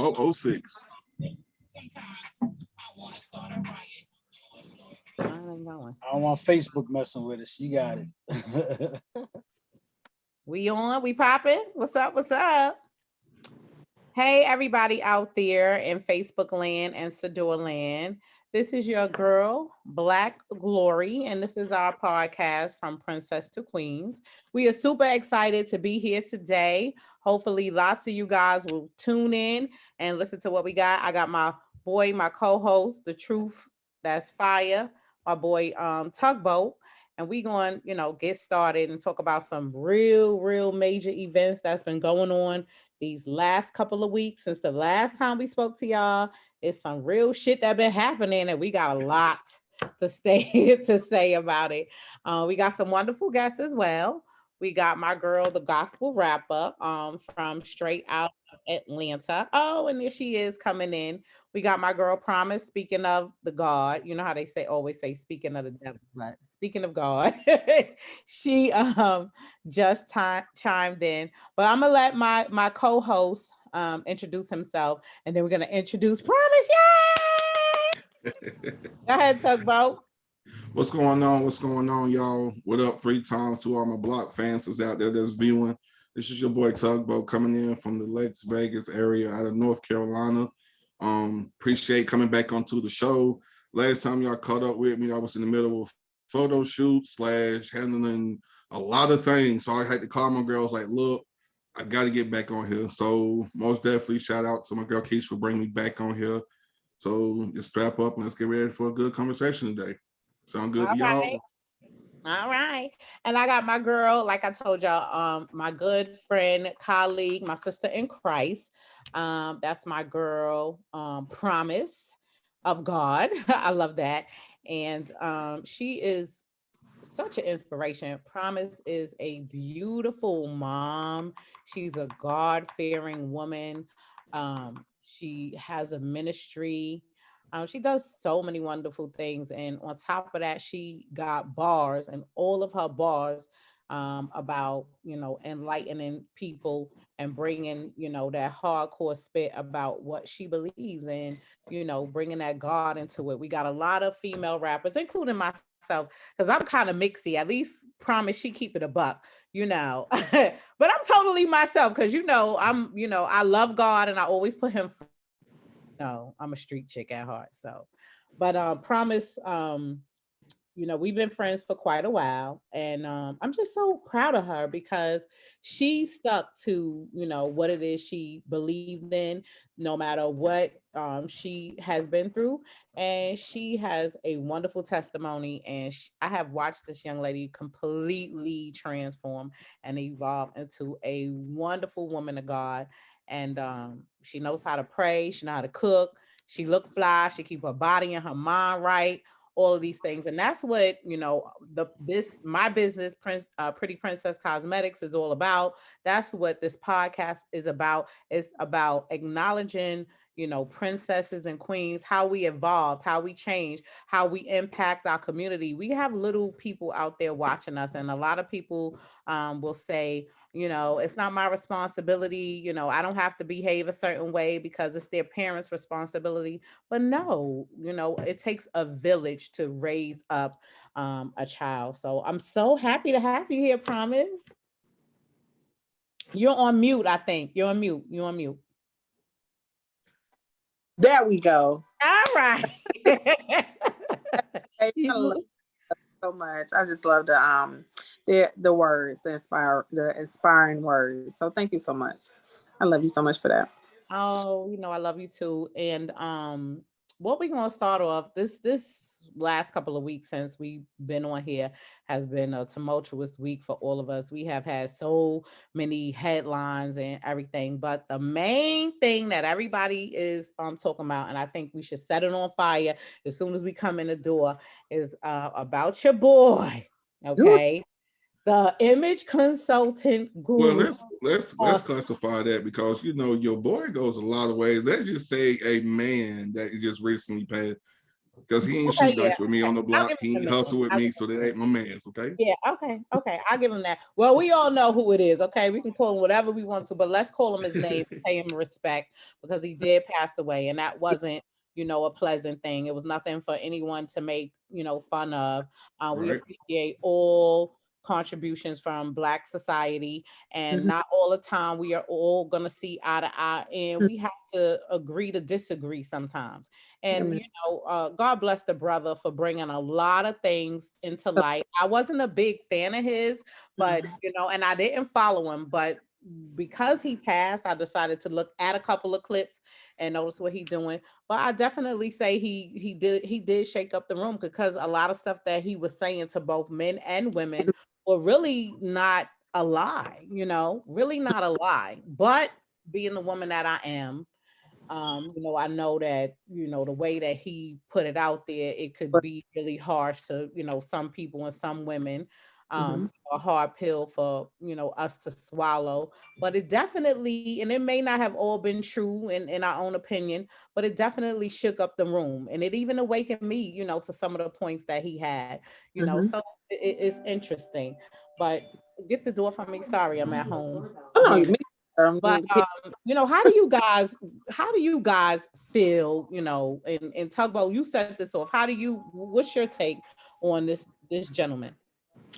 Oh, 06. I don't know. I don't want Facebook messing with us. You got it. We on? We popping? What's up? What's up? Hey, everybody out there in Facebook land and Sador land. This is your girl, Black Glory, and this is our podcast from Princess to Queens. We are super excited to be here today. Hopefully, lots of you guys will tune in and listen to what we got. I got my boy, my co-host, The Truth, that's Fire, my boy, Tugboat. And we going, get started and talk about some real major events that's been going on these last couple of weeks since the last time we spoke to y'all. It's some real shit that been happening, and we got a lot to say about it. We got some wonderful guests as well. We got my girl, the gospel rapper, from straight out of Atlanta. Oh, and there she is coming in. We got my girl Promise. Speaking of the God, you know how they always say speaking of the devil, but speaking of God, she just chimed in. But I'm gonna let my co-host introduce himself, and then we're gonna introduce Promise. Yay! Go ahead, Tugboat. What's going on? What's going on, y'all? What up 3 times to all my block fans that's out there that's viewing? This is your boy Tugboat coming in from the Las Vegas area out of North Carolina. Appreciate coming back onto the show. Last time y'all caught up with me, I was in the middle of a photo shoot / handling a lot of things. So I had to call my girls like, look, I got to get back on here. So most definitely shout out to my girl Keisha for bringing me back on here. So just strap up and let's get ready for a good conversation today. Sound good to y'all? All right. And I got my girl, like I told y'all, my good friend, colleague, my sister in Christ. That's my girl, Promise of God. I love that. And she is such an inspiration. Promise is a beautiful mom. She's a God-fearing woman. She has a ministry. She does so many wonderful things. And on top of that, she got bars, and all of her bars about, enlightening people and bringing, that hardcore spit about what she believes in, bringing that God into it. We got a lot of female rappers, including myself, because I'm kind of mixy. At least Promise she keep it a buck, but I'm totally myself because, I love God and I always put him first. No, I'm a street chick at heart. So, but Promise, we've been friends for quite a while, and I'm just so proud of her because she stuck to, what it is she believed in, no matter what she has been through, and she has a wonderful testimony. And I have watched this young lady completely transform and evolve into a wonderful woman of God. And she knows how to pray, she knows how to cook, she look fly, she keep her body and her mind right, all of these things. And that's what, my business, Pretty Princess Cosmetics, is all about. That's what this podcast is about. It's about acknowledging, princesses and queens, how we evolved, how we change, how we impact our community. We have little people out there watching us, and a lot of people will say, it's not my responsibility. I don't have to behave a certain way because it's their parents' responsibility. But no, it takes a village to raise up a child. So I'm so happy to have you here, Promise. You're on mute, I think. You're on mute. You're on mute. There we go. All right. I love so much. I just love the words, the inspiring words. So thank you so much. I love you so much for that. Oh, I love you too. And what we're gonna start off this last couple of weeks since we've been on here has been a tumultuous week for all of us. We have had so many headlines and everything, but the main thing that everybody is talking about, and I think we should set it on fire as soon as we come in the door, is about your boy. Okay. The image consultant guru. Well, let's classify that because your boy goes a lot of ways. Let's just say a man that just recently passed. Because he ain't Okay, shoot yeah, dice with me on the I'll block. give He him ain't the hustle man. with me, so that ain't my man's, okay? Yeah, okay, I'll give him that. Well, we all know who it is, okay? We can call him whatever we want to, but let's call him his name, pay him respect because he did pass away, and that wasn't, a pleasant thing. It was nothing for anyone to make, fun of. We Right. appreciate all contributions from Black society, and Mhm. not all the time we are all gonna see eye to eye, and we have to agree to disagree sometimes. And Amen. God bless the brother for bringing a lot of things into light. I wasn't a big fan of his, but and I didn't follow him, but because he passed, I decided to look at a couple of clips and notice what he's doing. But I definitely say he did shake up the room because a lot of stuff that he was saying to both men and women were really not a lie, really not a lie. But being the woman that I am, I know that, the way that he put it out there, it could be really harsh to, some people and some women, Mhm. a hard pill for, us to swallow. But it definitely, and it may not have all been true in our own opinion, but it definitely shook up the room. And it even awakened me, to some of the points that he had, Mhm. so it's interesting. But get the door from me. Sorry, I'm at home. Oh no, But me. I'm but doing the kid. how do you guys feel, and Tugboat, you set this off. What's your take on this gentleman?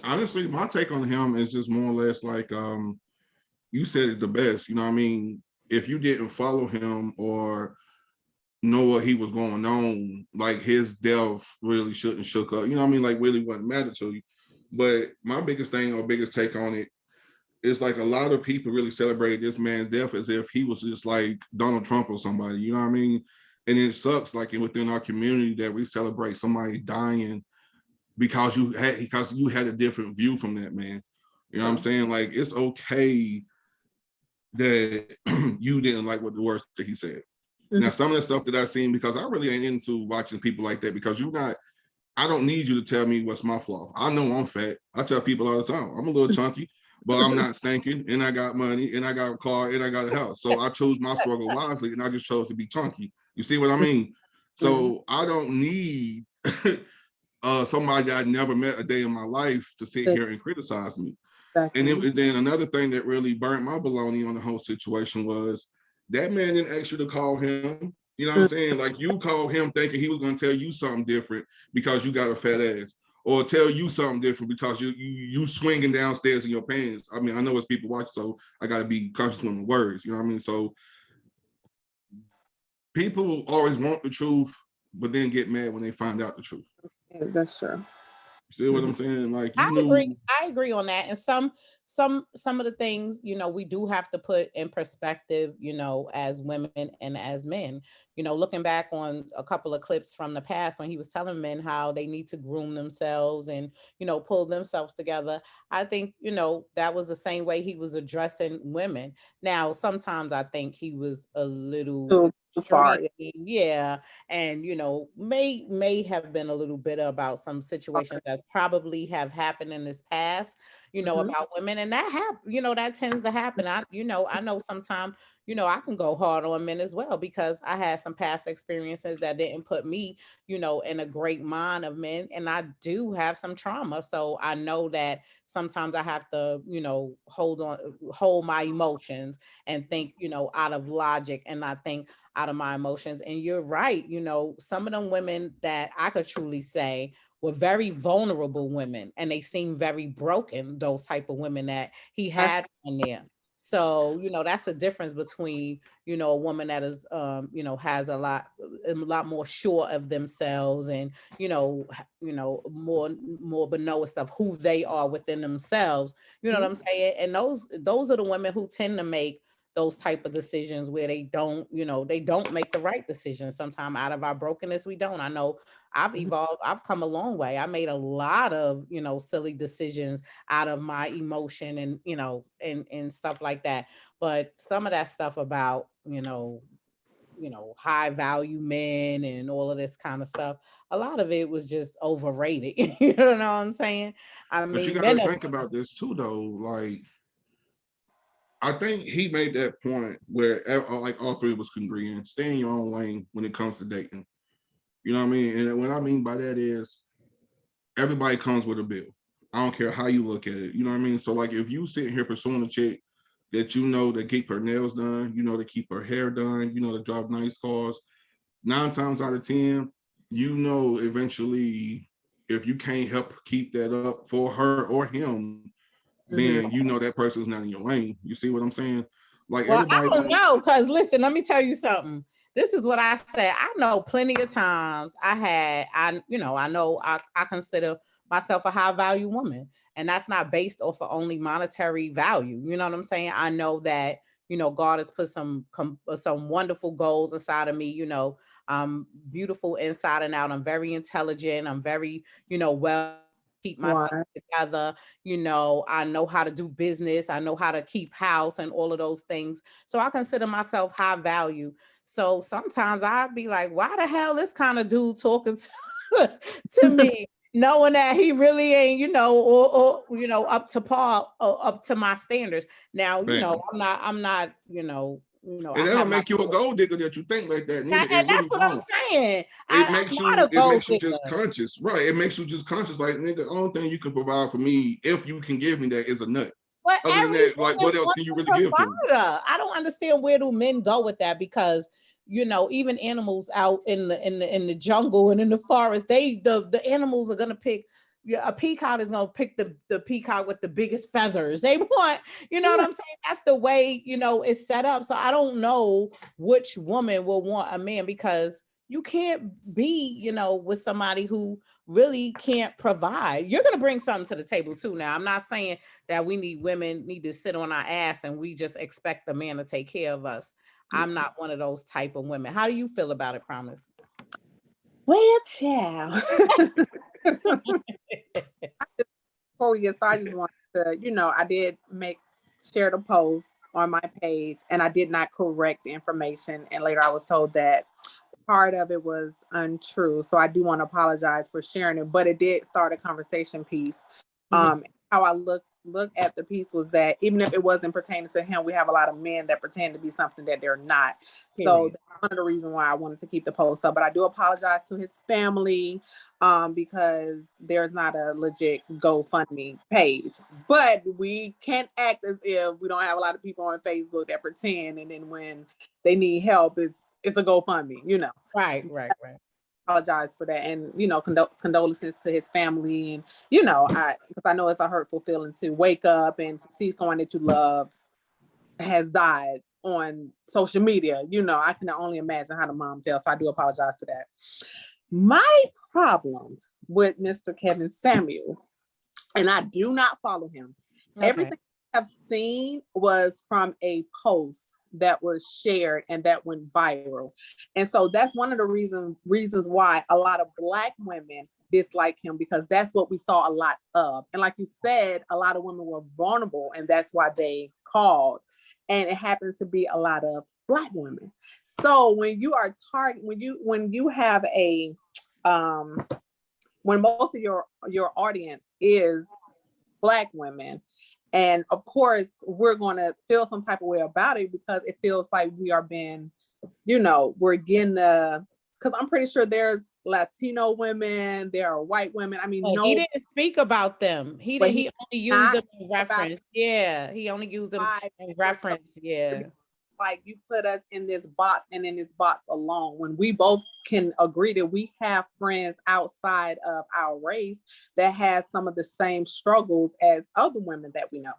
Honestly, my take on him is just more or less like you said it the best. You know what I mean? If you didn't follow him or know what he was going on, like his death really shouldn't shook up. You know what I mean? Like really wouldn't matter to you. But my biggest thing or biggest take on it is like a lot of people really celebrate this man's death as if he was just like Donald Trump or somebody. You know what I mean? And it sucks like within our community that we celebrate somebody dying because you had a different view from that man. You know what I'm saying? Like it's okay that you didn't like what the words that he said. Now, Mhm. some of the stuff that I've seen, because I really ain't into watching people like that, because I don't need you to tell me what's my flaw. I know I'm fat. I tell people all the time, I'm a little chunky, but I'm not stinking, and I got money, and I got a car, and I got a house. So I chose my struggle wisely, and I just chose to be chunky. You see what I mean? Mhm. So I don't need somebody that I never met a day in my life to sit here and criticize me. And Exactly. then another thing that really burnt my baloney on the whole situation was that man didn't ask you to call him. You know what I'm saying? Like you called him thinking he was going to tell you something different because you got a fat ass, or tell you something different because you swinging downstairs in your pants. I mean, I know it's people watching, so I got to be conscious with my words. You know what I mean? So people always want the truth, but then get mad when they find out the truth. Yeah, that's true. You see what I'm Mhm. saying? Like you I agree. knew. I agree on that. And some of the things, we do have to put in perspective, as women and as men. Looking back on a couple of clips from the past when he was telling men how they need to groom themselves and, pull themselves together. I think, that was the same way he was addressing women. Now, sometimes I think he was a little Too extreme, far. Yeah. yeah, and may have been a little bitter about some situations that probably have happened in this past, Mhm. about women, and that happen, that tends to happen. I know sometimes, I can go hard on men as well because I had some past experiences that didn't put me, in a great mind of men, and I do have some trauma, so I know that sometimes I have to, hold my emotions and think, out of logic and not think out of my emotions. And you're right, some of them women that I could truly say were very vulnerable women and they seem very broken, those type of women that he That's had on there. So, that's a difference between, a woman that is, has a lot more sure of themselves and, more but know stuff who they are within themselves. You know what I'm saying? And those are the women who tend to make those type of decisions where they don't make the right decision. Sometimes out of our brokenness, we don't. I know I've Mhm. evolved. I've come a long way. I made a lot of, silly decisions out of my emotion and, and stuff like that. But some of that stuff about, high value men and all of this kind of stuff, a lot of it was just overrated. You know what I'm saying? I But you mean, got to men are, think about this too, though. Like I think he made that point where like all three of us can agree in. Stay in your own lane when it comes to dating. You know what I mean? And what I mean by that is everybody comes with a bill. I don't care how you look at it. You know what I mean? So like if you sitting here pursuing a chick that you know to keep her nails done, you know to keep her hair done, you know to drive nice cars, 9 times out of 10, you know eventually if you can't help keep that up for her or him, then you know that person's not in your lane. You see what I'm saying? Like Well, I everybody don't know, because listen, let me tell you something. This is what I said. I know plenty of times I know I consider myself a high value woman, and that's not based off of only monetary value. You know what I'm saying? I know that, God has put some wonderful goals inside of me. I'm beautiful inside and out. I'm very intelligent. I'm very, well, keep myself together. I know how to do business. I know how to keep house and all of those things. So I consider myself high value. So sometimes I'd be like, why the hell this kind of dude talking to me, knowing that he really ain't, or up to par, or up to my standards. Now, I'm not, and I that'll have make you a gold digger that you think like that. Neither. and It that's really what I'm don't. saying. It makes you just conscious, right? It makes you just conscious, like nigga, the only thing you can provide for me, if you can give me that, is a nut. But other than that, like what else can you really give to me? I don't understand where do men go with that, because even animals out in the jungle and in the forest, the animals are gonna pick. A peacock is gonna pick the peacock with the biggest feathers. They want, what I'm saying? That's the way, it's set up. So I don't know which woman will want a man, because you can't be, with somebody who really can't provide. You're gonna bring something to the table too. Now, I'm not saying that women need to sit on our ass and we just expect the man to take care of us. I'm not one of those type of women. How do you feel about it, Promise? Well, child. Before we get started, I just want to, I did share the post on my page, and I did not correct the information. And later I was told that part of it was untrue. So I do want to apologize for sharing it, but it did start a conversation piece. How I look at the piece was that even if it wasn't pertaining to him, we have a lot of men that pretend to be something that they're not. So that's one of the reasons why I wanted to keep the post up. But I do apologize to his family, because there's not a legit GoFundMe page. But we can't act as if we don't have a lot of people on Facebook that pretend, and then when they need help, it's a GoFundMe, Right. Apologize for that, and condolences to his family, and because I know it's a hurtful feeling to wake up and to see someone that you love has died on social media. I can only imagine how the mom felt. So I do apologize for that. My problem with Mr. Kevin Samuels, and I do not follow him. Okay. Everything I've seen was from a post that was shared and that went viral. And so that's one of the reasons why a lot of Black women dislike him, because that's what we saw a lot of. And like you said, a lot of women were vulnerable, and that's why they called. And it happens to be a lot of Black women. So when you are when you have a when most of your audience is Black women, and of course we're going to feel some type of way about it, because it feels like we are being, we're getting because I'm pretty sure there's Latino women, there are white women. I mean, he didn't speak about them. He only used them in reference. Yeah, he only used them in reference. Yeah. Like, you put us in this box and in this box alone, when we both can agree that we have friends outside of our race that has some of the same struggles as other women that we know.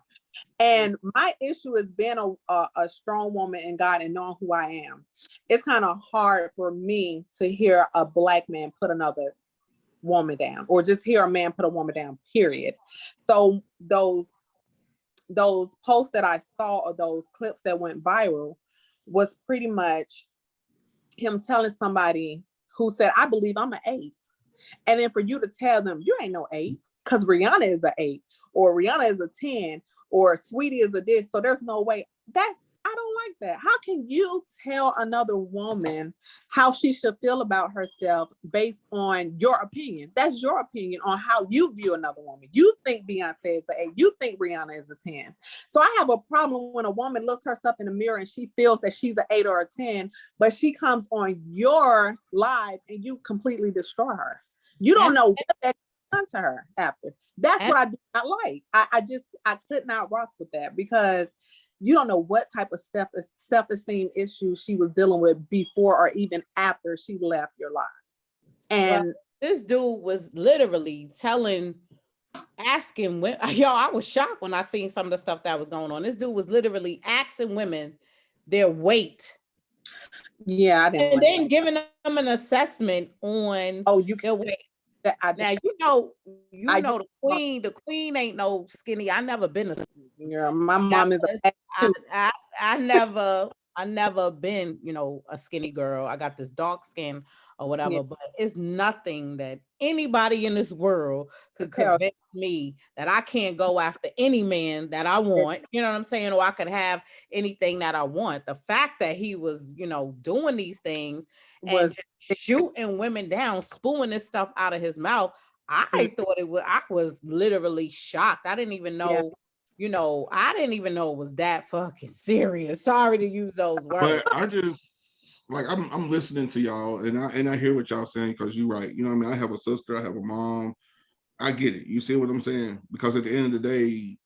And my issue is being a strong woman in God and knowing who I am. It's kind of hard for me to hear a Black man put another woman down, or just hear a man put a woman down, period. So those posts that I saw, or those clips that went viral, was pretty much him telling somebody who said, I believe I'm an 8. And then for you to tell them, you ain't no 8, because Rihanna is an 8, or Rihanna is a 10, or Sweetie is a this. So there's no way. I don't like that. How can you tell another woman how she should feel about herself based on your opinion? That's your opinion on how you view another woman. You think Beyonce is an 8. You think Rihanna is a 10. So I have a problem when a woman looks herself in the mirror and she feels that she's an 8 or a 10, but she comes on your live and you completely destroy her. You don't know what that done to her after. That's what I do not like. I could not rock with that because you don't know what type of self-esteem issues she was dealing with before or even after she left your life. And this dude was literally asking women, I was shocked when I seen some of the stuff that was going on. This dude was literally asking women their weight. Yeah, and then giving them an assessment on their weight. Now you know the queen ain't no skinny. I never been a yeah, my mom is I never been, a skinny girl. I got this dark skin or whatever, but it's nothing that anybody in this world could convince me that I can't go after any man that I want, you know what I'm saying? Or I could have anything that I want. The fact that he was, doing these things and shooting women down, spewing this stuff out of his mouth, I was literally shocked. I didn't even know. I didn't even know it was that fucking serious. Sorry to use those words. But I just I'm listening to y'all and I hear what y'all saying because you're right. You know what I mean? I have a sister, I have a mom. I get it. You see what I'm saying? Because at the end of the day,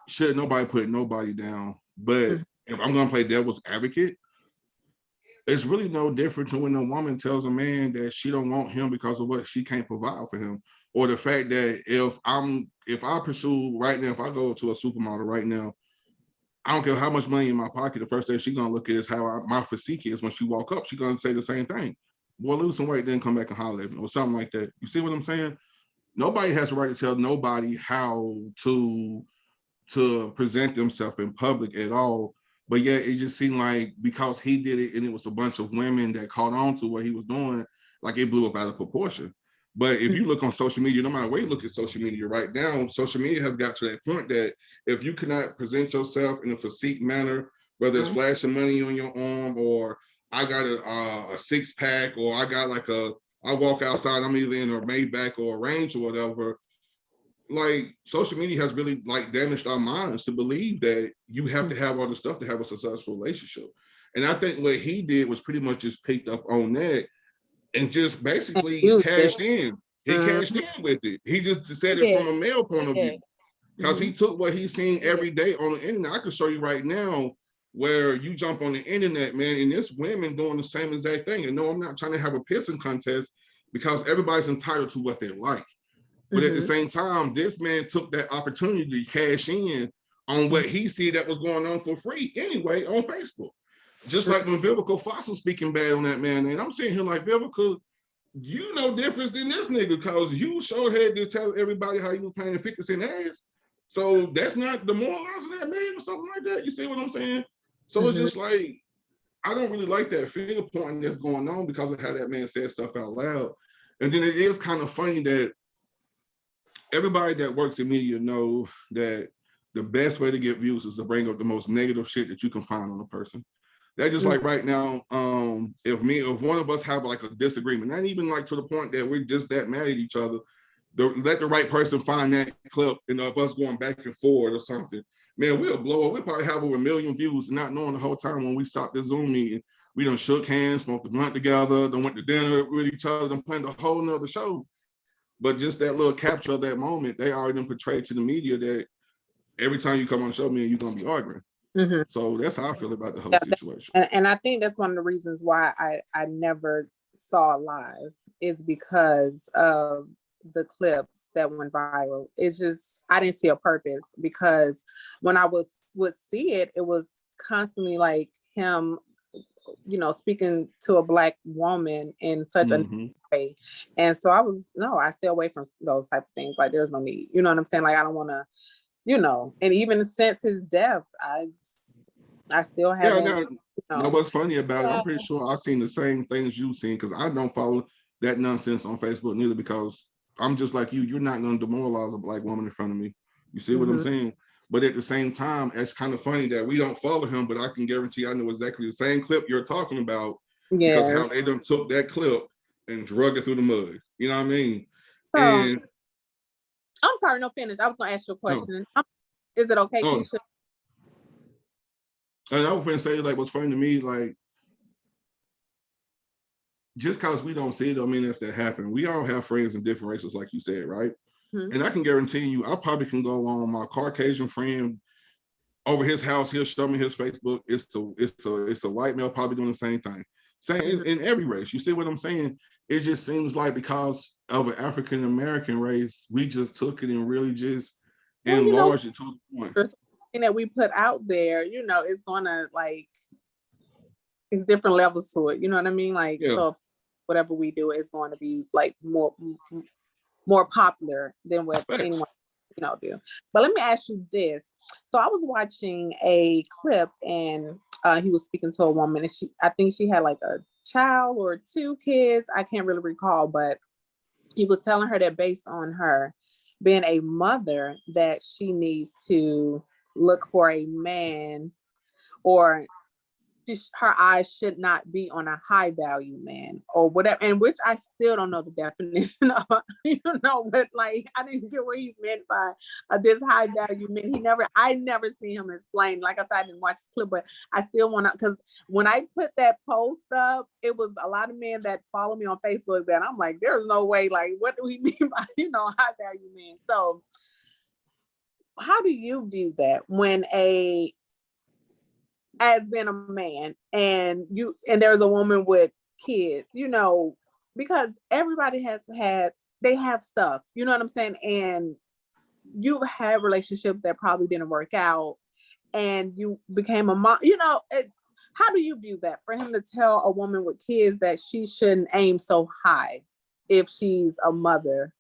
should nobody put nobody down. But if I'm gonna play devil's advocate, it's really no different to when a woman tells a man that she don't want him because of what she can't provide for him. Or the fact that if I pursue right now, if I go to a supermodel right now, I don't care how much money in my pocket, the first thing she's gonna look at is how my physique is when she walk up. She's gonna say the same thing. Boy, lose some weight, then come back and holler at me or something like that. You see what I'm saying? Nobody has the right to tell nobody how to present themselves in public at all. But yet it just seemed like because he did it and it was a bunch of women that caught on to what he was doing, like it blew up out of proportion. But if you look on social media, no matter where you look at social media right now, social media has got to that point that if you cannot present yourself in a physique manner, whether it's flashing money on your arm or I got a six pack or I walk outside, I'm either in a Maybach or a Range or whatever, like social media has really like damaged our minds to believe that you have to have all the stuff to have a successful relationship. And I think what he did was pretty much just picked up on that and just basically cashed in. He cashed in with it. He just said it from a male point of view. Because he took what he's seeing every day on the internet. I can show you right now where you jump on the internet, man, and there's women doing the same exact thing. And no, I'm not trying to have a pissing contest because everybody's entitled to what they like. But at the same time, this man took that opportunity to cash in on what he see that was going on for free anyway on Facebook. Just like when Vivica Fox was speaking bad on that man, and I'm sitting here like, Vivica, you know difference than this nigga because you showed head to tell everybody how you was playing 50 Cent ass. So that's not demoralizing that man or something like that. You see what I'm saying? So it's just like, I don't really like that finger pointing that's going on because of how that man said stuff out loud. And then it is kind of funny that everybody that works in media know that the best way to get views is to bring up the most negative shit that you can find on a person. That's just like right now, if one of us have like a disagreement, not even like to the point that we're just that mad at each other, let the right person find that clip and of us going back and forth or something, man, we'll blow up. We'll probably have over 1 million views, not knowing the whole time when we stopped the Zoom meeting, we done shook hands, smoked the blunt together, then went to dinner with each other, then planned a whole nother show. But just that little capture of that moment, they already portrayed to the media that every time you come on the show, man, you're gonna be arguing. So that's how I feel about the whole situation. And I think that's one of the reasons why I never saw it live is because of the clips that went viral. It's just, I didn't see a purpose because when I would see it, it was constantly like him, speaking to a Black woman in such a way. And so I stay away from those type of things. Like there's no need, you know what I'm saying? Like, I don't want to, and even since his death, I still haven't. Now what's funny about it, I'm pretty sure I've seen the same things you've seen because I don't follow that nonsense on Facebook neither because I'm just like you. You're not going to demoralize a Black woman in front of me. You see what I'm saying? But at the same time, it's kind of funny that we don't follow him, but I can guarantee I know exactly the same clip you're talking about because Yeah. how they done took that clip and drug it through the mud. You know what I mean? So And I'm sorry, no finish. I was gonna ask you a oh, question. Is it okay, oh, Keisha? and I was gonna say, like, what's funny to me, like, just because we don't see it don't mean that's that happen. We all have friends in different races, like you said, right? Mhm. And I can guarantee you, I probably can go on my Caucasian friend over his house. He'll show me his Facebook. It's a white male probably doing the same thing. Same in every race. You see what I'm saying? It just seems like because of an African American race, we just took it and really just Well, you know, enlarged it to the point. there's something that we put out there, you know, it's gonna like it's different levels to it. You know what I mean? Like, Yeah. so whatever we do is going to be like more popular than what Facts. anyone, you know, do. But let me ask you this. So I was watching a clip and he was speaking to a woman and I think she had like a child or 2 kids. I can't really recall, but he was telling her that based on her being a mother, that she needs to look for a man, or her eyes should not be on a high value man or whatever, and which I still don't know the definition of, you know, but like I didn't get what he meant by this high value man. I never see him explain. Like I said, I didn't watch this clip, but I still want to, because when I put that post up, it was a lot of men that follow me on Facebook that I'm like, there's no way, like, what do we mean by, you know, high value man? So how do you view that when as being a man and there's a woman with kids, you know, because everybody they have stuff, you know what I'm saying? And you've had relationships that probably didn't work out and you became a mom, you know, how do you view that for him to tell a woman with kids that she shouldn't aim so high if she's a mother?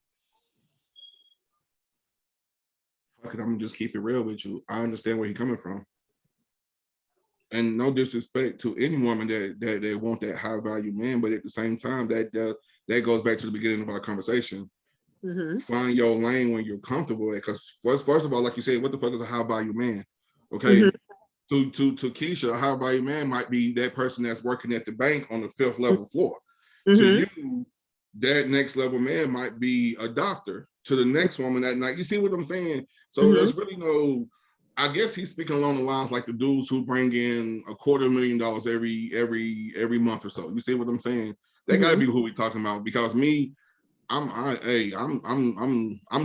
Fuck it, I'm gonna just keep it real with you. I understand where he's coming from. And no disrespect to any woman that they want that high value man, but at the same time, that goes back to the beginning of our conversation. Mm-hmm. Find your lane when you're comfortable. Because first of all, like you said, what the fuck is a high value man? Okay, to Keisha, a high value man might be that person that's working at the bank on the 5th level floor. To you, that next level man might be a doctor. To the next woman that night, you see what I'm saying? So there's really no. I guess he's speaking along the lines like the dudes who bring in $250,000 every month or so. You see what I'm saying? That gotta be who we talking about. Because me, I'm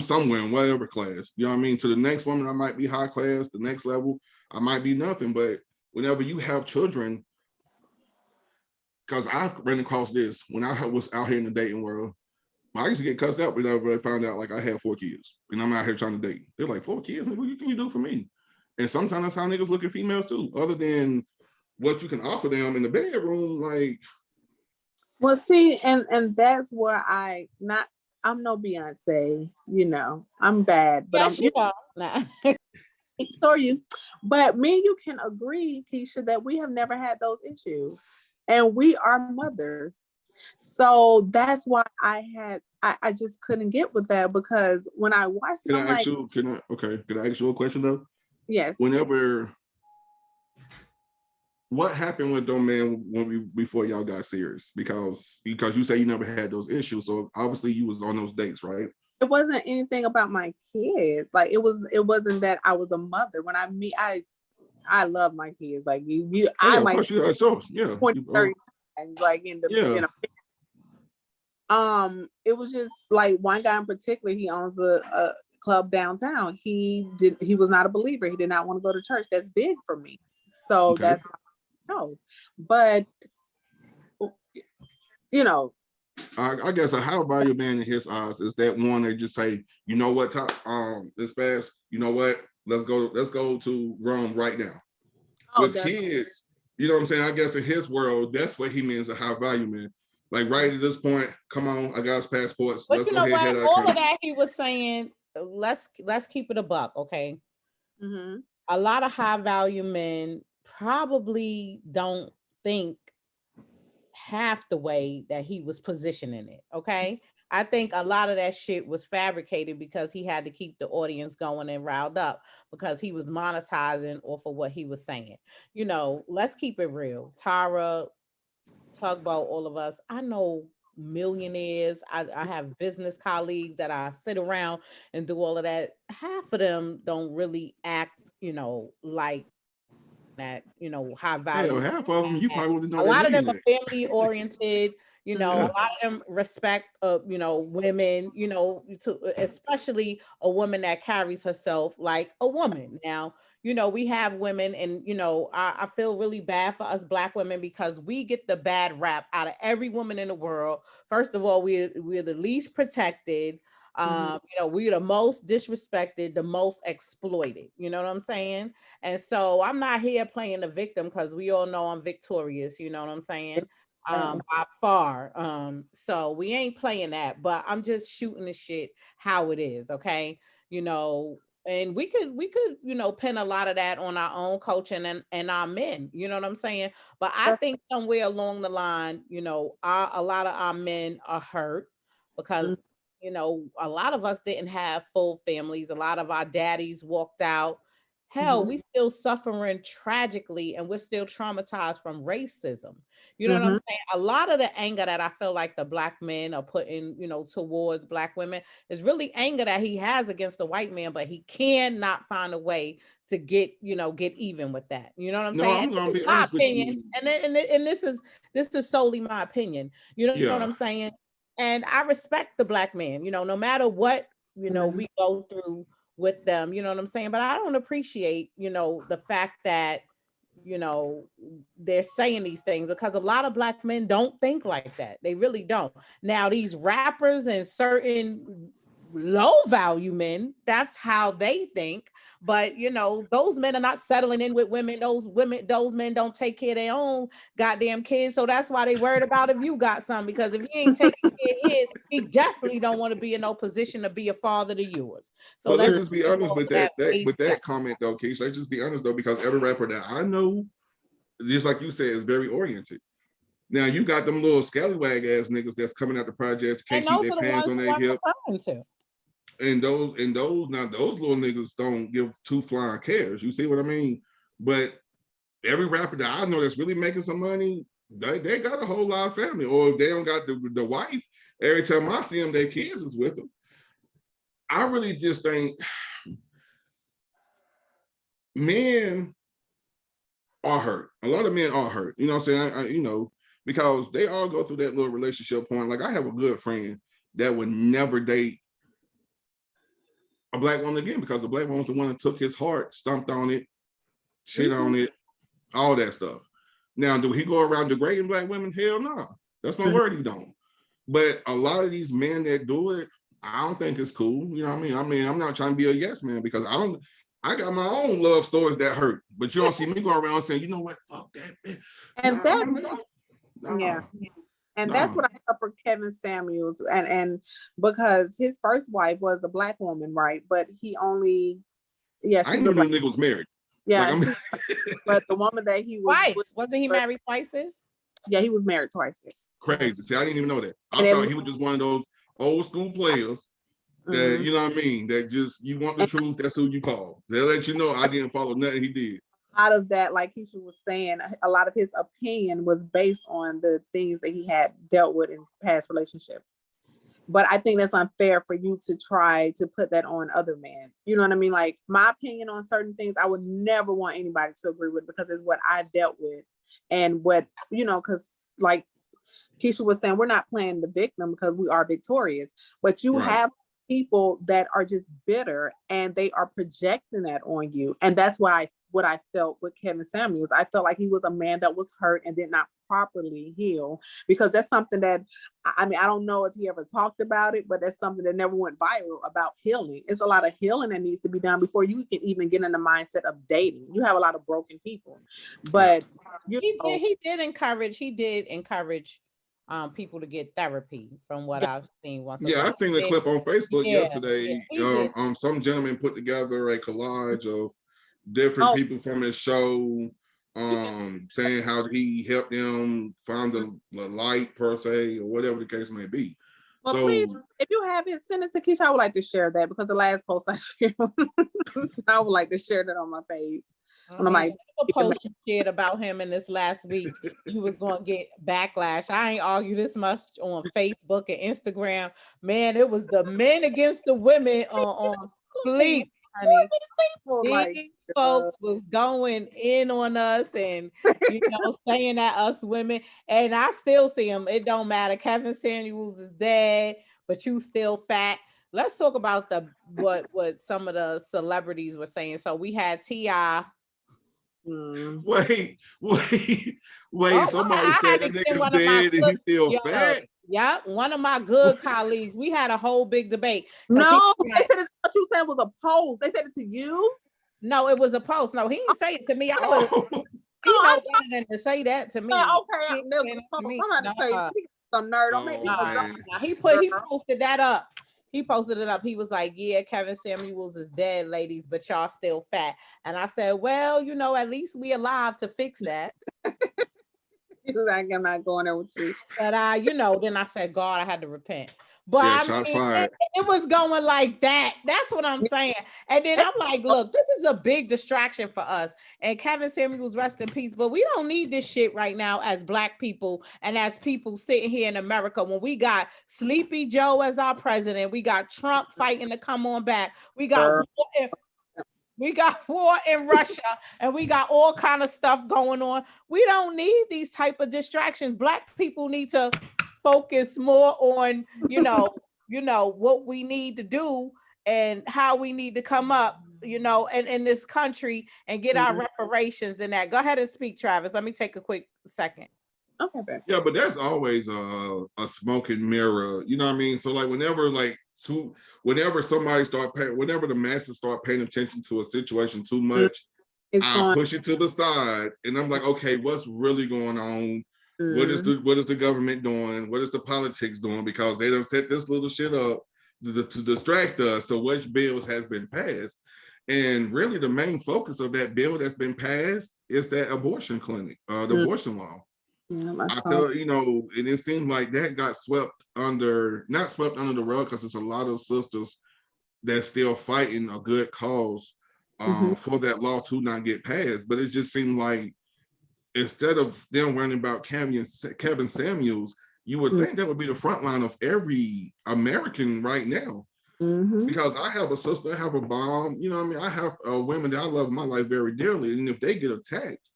somewhere in whatever class. You know what I mean? To the next woman, I might be high class. The next level, I might be nothing. But whenever you have children, because I've run across this when I was out here in the dating world. I used to get cussed out whenever I found out like I had 4 kids and I'm out here trying to date. They're like, 4 kids? What can you do for me? And sometimes that's how niggas look at females too, other than what you can offer them in the bedroom. Like, well, see, and that's where I'm no Beyonce, you know, I'm bad, but yes, you are. Nah. Store you. But me and you can agree, Keisha, that we have never had those issues. And we are mothers. So that's why I just couldn't get with that, because when I watched it, I'm like, can I ask you a question though? yes. What happened with them man before y'all got serious? Because you say you never had those issues, so obviously you was on those dates, right? It wasn't anything about my kids. Like it wasn't that I was a mother. When I love my kids. Like I might 20, 30 times, like in the it was just like one guy in particular, he owns a club downtown. He was not a believer. He did not want to go to church. That's big for me. So that's why no. But you know, I guess a high value man in his eyes is that one that just say, you know what, this fast, you know what, let's go to Rome right now. With kids, you know what I'm saying? I guess in his world, that's what he means a high value man. Like right at this point, come on, I got his passports. But let's you know what? All of that he was saying, let's keep it a buck, okay? A lot of high value men probably don't think half the way that he was positioning it, okay? I think a lot of that shit was fabricated because he had to keep the audience going and riled up because he was monetizing off of what he was saying. You know, let's keep it real. Tara, Tugboat, all of us, I know millionaires. I have business colleagues that I sit around and do all of that. Half of them don't really act, like that, high Hell, value. half of them you probably wouldn't know A they're lot of them are millionaire. family oriented, a Yeah. lot of them respect, women, especially a woman that carries herself like a woman. Now, we have women and, I feel really bad for us Black women because we get the bad rap out of every woman in the world. First of all, we're the least protected. We're the most disrespected, the most exploited. You know what I'm saying? And so I'm not here playing the victim because we all know I'm victorious. You know what I'm saying? By far. So we ain't playing that, but I'm just shooting the shit how it is. Okay. And we could, pin a lot of that on our own coaching and our men. You know what I'm saying? But I think somewhere along the line, a lot of our men are hurt because a lot of us didn't have full families. A lot of our daddies walked out. Hell, we still suffering tragically and we're still traumatized from racism. You know what I'm saying? A lot of the anger that I feel like the Black men are putting, towards Black women is really anger that he has against the white man, but he cannot find a way to get even with that. You know what I'm No, saying? I'm gonna be My honest with you. opinion, and this is solely my opinion. You know what Yeah. I'm saying? And I respect the Black man, no matter what, we go through with them, you know what I'm saying? But I don't appreciate, the fact that, they're saying these things because a lot of Black men don't think like that. They really don't. Now, these rappers and certain low value men, that's how they think. But those men are not settling in with women. Those men don't take care of their own goddamn kids. So that's why they worried about if you got some, because if he ain't taking care of his, he definitely don't want to be in no position to be a father to yours. So But let's let's just be honest with that way with back. that comment though, Keisha. Let's just be honest though, because every rapper that I know, just like you said, is very oriented. Now you got them little scallywag ass niggas that's coming out the projects, can't And keep those their are the pants ones on who their I'm hips. referring to. And those little niggas don't give two flying cares. You see what I mean? But every rapper that I know that's really making some money, they got a whole lot of family. Or if they don't got the wife, every time I see them, their kids is with them. I really just think men are hurt. A lot of men are hurt. You know what I'm saying? Because they all go through that little relationship point. Like I have a good friend that would never date a Black woman again because the Black woman was the one that took his heart, stomped on it, shit on it, all that stuff. Now, do he go around degrading Black women? Hell no. That's my word, he don't. But a lot of these men that do it, I don't think it's cool. You know what I mean? I'm not trying to be a yes man because I got my own love stories that hurt. But you don't see me going around saying, you know what, fuck that bitch. And Nah. yeah. And that's what I felt for Kevin Samuels, and because his first wife was a Black woman, right? But he only, I knew the nigga was married. Yeah, but the woman that he was twice. Wasn't he married twice? Yeah, he was married twice. Crazy. See, I didn't even know that. I thought he was just one of those old school players that, you know what I mean, that just, you want the truth, that's who you call. They'll let you know I didn't follow nothing he did. Out of that, like Keisha was saying, a lot of his opinion was based on the things that he had dealt with in past relationships. But I think that's unfair for you to try to put that on other men. You know what I mean? Like my opinion on certain things, I would never want anybody to agree with because it's what I've dealt with. And what, because like Keisha was saying, we're not playing the victim because we are victorious. But you have people that are just bitter and they are projecting that on you. And that's what I felt with Kevin Samuels. I felt like he was a man that was hurt and did not properly heal, because that's something that, I don't know if he ever talked about it, but that's something that never went viral about healing. It's a lot of healing that needs to be done before you can even get in the mindset of dating. You have a lot of broken people, but he did encourage people to get therapy from what I've seen once. I seen a clip on Facebook yesterday. Some gentleman put together a collage of different people from his show, saying how he helped them find the light per se, or whatever the case may be. Well, So please, if you have it, send it to Keisha. I would like to share that because the last post I shared, I would like to share that on my page. I One of mean, my whatever post you shared about him in this last week, you was going to get backlash. I ain't argue this much on Facebook and Instagram. Man, it was the men against the women on Fleet, honey. people, These like, folks was going in on us and saying that us women, and I still see them. It don't matter. Kevin Samuels is dead, but you still fat. Let's talk about what some of the celebrities were saying. So we had T.I. wait. Oh, Somebody I said had to that get nigga's one of my dead and good, he's still yo, fat. yeah, one of my good colleagues. We had a whole big debate. no, they said it's what you said was a post. They said it to you. No, it was a post. No, he didn't say it to me. I would. Oh, He knows better than to say that to me. Okay, He there's ain't a saying post. it to me. I'm not to say some nerd. Don't make me oh, look man. Nah, he posted that up. He posted it up. He was like, "Yeah, Kevin Samuels is dead, ladies, but y'all still fat." And I said, "Well, at least we alive to fix that." He was like, I'm not going there with you. But then I said, "God, I had to repent." But Yeah, I shots mean, fired. it was going like that. That's what I'm saying. And then I'm like, look, this is a big distraction for us. And Kevin Samuels, rest in peace. But we don't need this shit right now as Black people and as people sitting here in America when we got Sleepy Joe as our president. We got Trump fighting to come on back. We got war in Russia, and we got all kind of stuff going on. We don't need these type of distractions. Black people need to focus more on what we need to do and how we need to come up and in this country and get our reparations and that. Go ahead and speak, Travis. Let me take a quick second. Okay, babe. Yeah, but that's always a smoking mirror. You know what I mean? So like whenever whenever the masses start paying attention to a situation too much, I push it to the side and I'm like, okay, what's really going on? What is the government doing? What is the politics doing? Because they done set this little shit up to distract us. So which bills has been passed? And really the main focus of that bill that's been passed is that abortion clinic, the abortion law. I tell and it seems like that got not swept under the rug because there's a lot of sisters that's still fighting a good cause for that law to not get passed. But it just seemed like instead of them worrying about Kevin Samuels, you would think that would be the front line of every American right now. Because I have a sister, I have a mom, I have women that I love in my life very dearly. And if they get attacked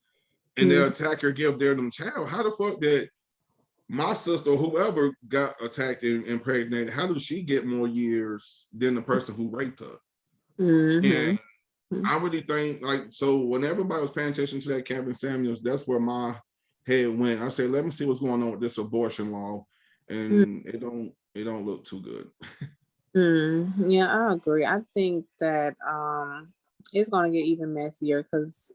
and their attacker give them child, how the fuck that my sister or whoever got attacked and impregnated, how does she get more years than the person who raped her? And I really think so when everybody was paying attention to that Kevin Samuels, that's where my head went. I said, let me see what's going on with this abortion law. And it don't look too good. Yeah, I agree. I think that it's gonna get even messier because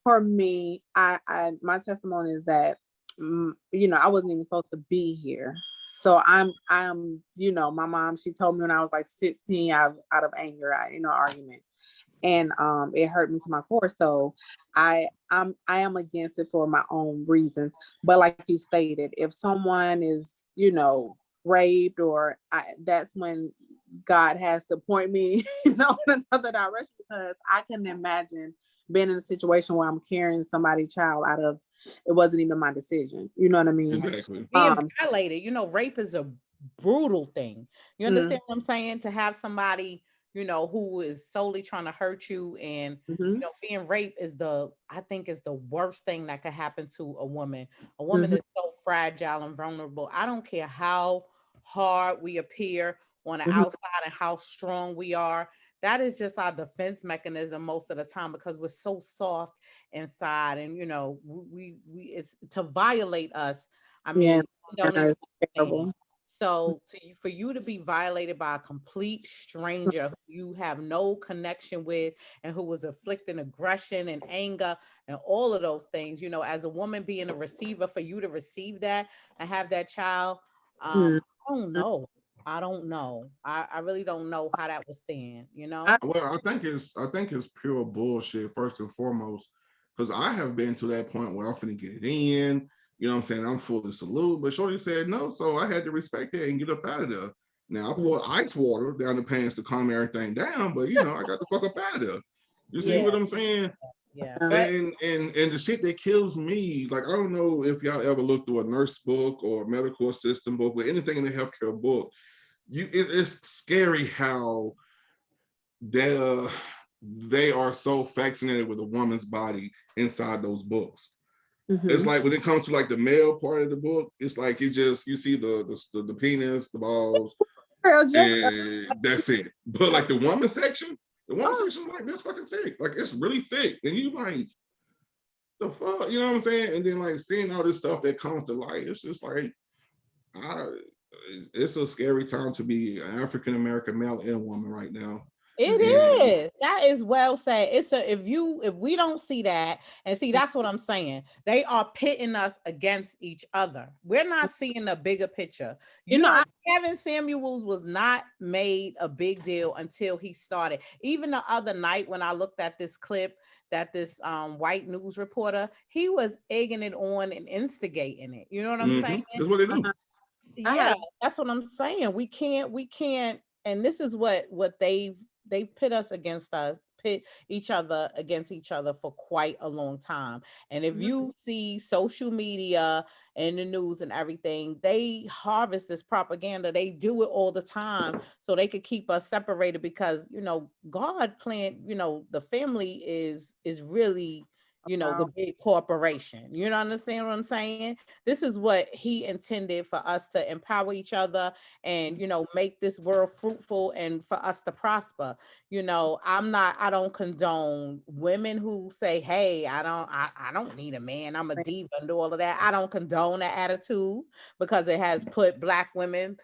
for me, I my testimony is that I wasn't even supposed to be here. So I'm my mom, she told me when I was like 16 out of anger, argument. And it hurt me to my core. So I am against it for my own reasons. But like you stated, if someone is, raped that's when God has to point me, in another direction, because I couldn't imagine being in a situation where I'm carrying somebody's child out of, it wasn't even my decision. You know what I mean? Exactly. Being violated, rape is a brutal thing. You understand what I'm saying? To have somebody, who is solely trying to hurt you and, being raped I think is the worst thing that could happen to a woman. A woman is so fragile and vulnerable. I don't care how hard we appear on the outside and how strong we are. That is just our defense mechanism most of the time because we're so soft inside, and we it's to violate us. I mean, don't even understand. So for you to be violated by a complete stranger who you have no connection with and who was inflicting aggression and anger and all of those things, as a woman being a receiver, for you to receive that and have that child, I don't know. I don't know. I really don't know how that would stand, Well, I think it's pure bullshit first and foremost, because I have been to that point where I'm finna get it in. You know what I'm saying? I'm fully salute. But Shorty said no, so I had to respect that and get up out of there. Now I poured ice water down the pants to calm everything down, but I got the fuck up out of there. You see Yeah. what I'm saying? Yeah. But And the shit that kills me, like I don't know if y'all ever looked through a nurse book or a medical assistant book, but anything in the healthcare book, it's scary how they are so fascinated with a woman's body inside those books. It's like when it comes to like the male part of the book, it's like you see the penis, the balls, girl, just and that's it. But like the woman section like this fucking thick. Like it's really thick. And you like, the fuck, you know what I'm saying? And then like seeing all this stuff that comes to light, it's just like it's a scary time to be an African American male and woman right now. It And is. That is well said. If we don't see that, and see, that's what I'm saying. They are pitting us against each other. We're not seeing the bigger picture. Kevin Samuels was not made a big deal until he started. Even the other night when I looked at this clip that this white news reporter, he was egging it on and instigating it. You know what I'm saying? That's what they do. Yeah, that's what I'm saying. We can't, and this is what they've pit each other against each other for quite a long time. And if you see social media and the news and everything, they harvest this propaganda. They do it all the time so they could keep us separated, because God planned, the family is really the big corporation. You know, understand what I'm saying? This is what he intended for us to empower each other and, make this world fruitful and for us to prosper. I don't condone women who say, hey, I don't need a man. I'm a diva and do all of that. I don't condone that attitude, because it has put Black women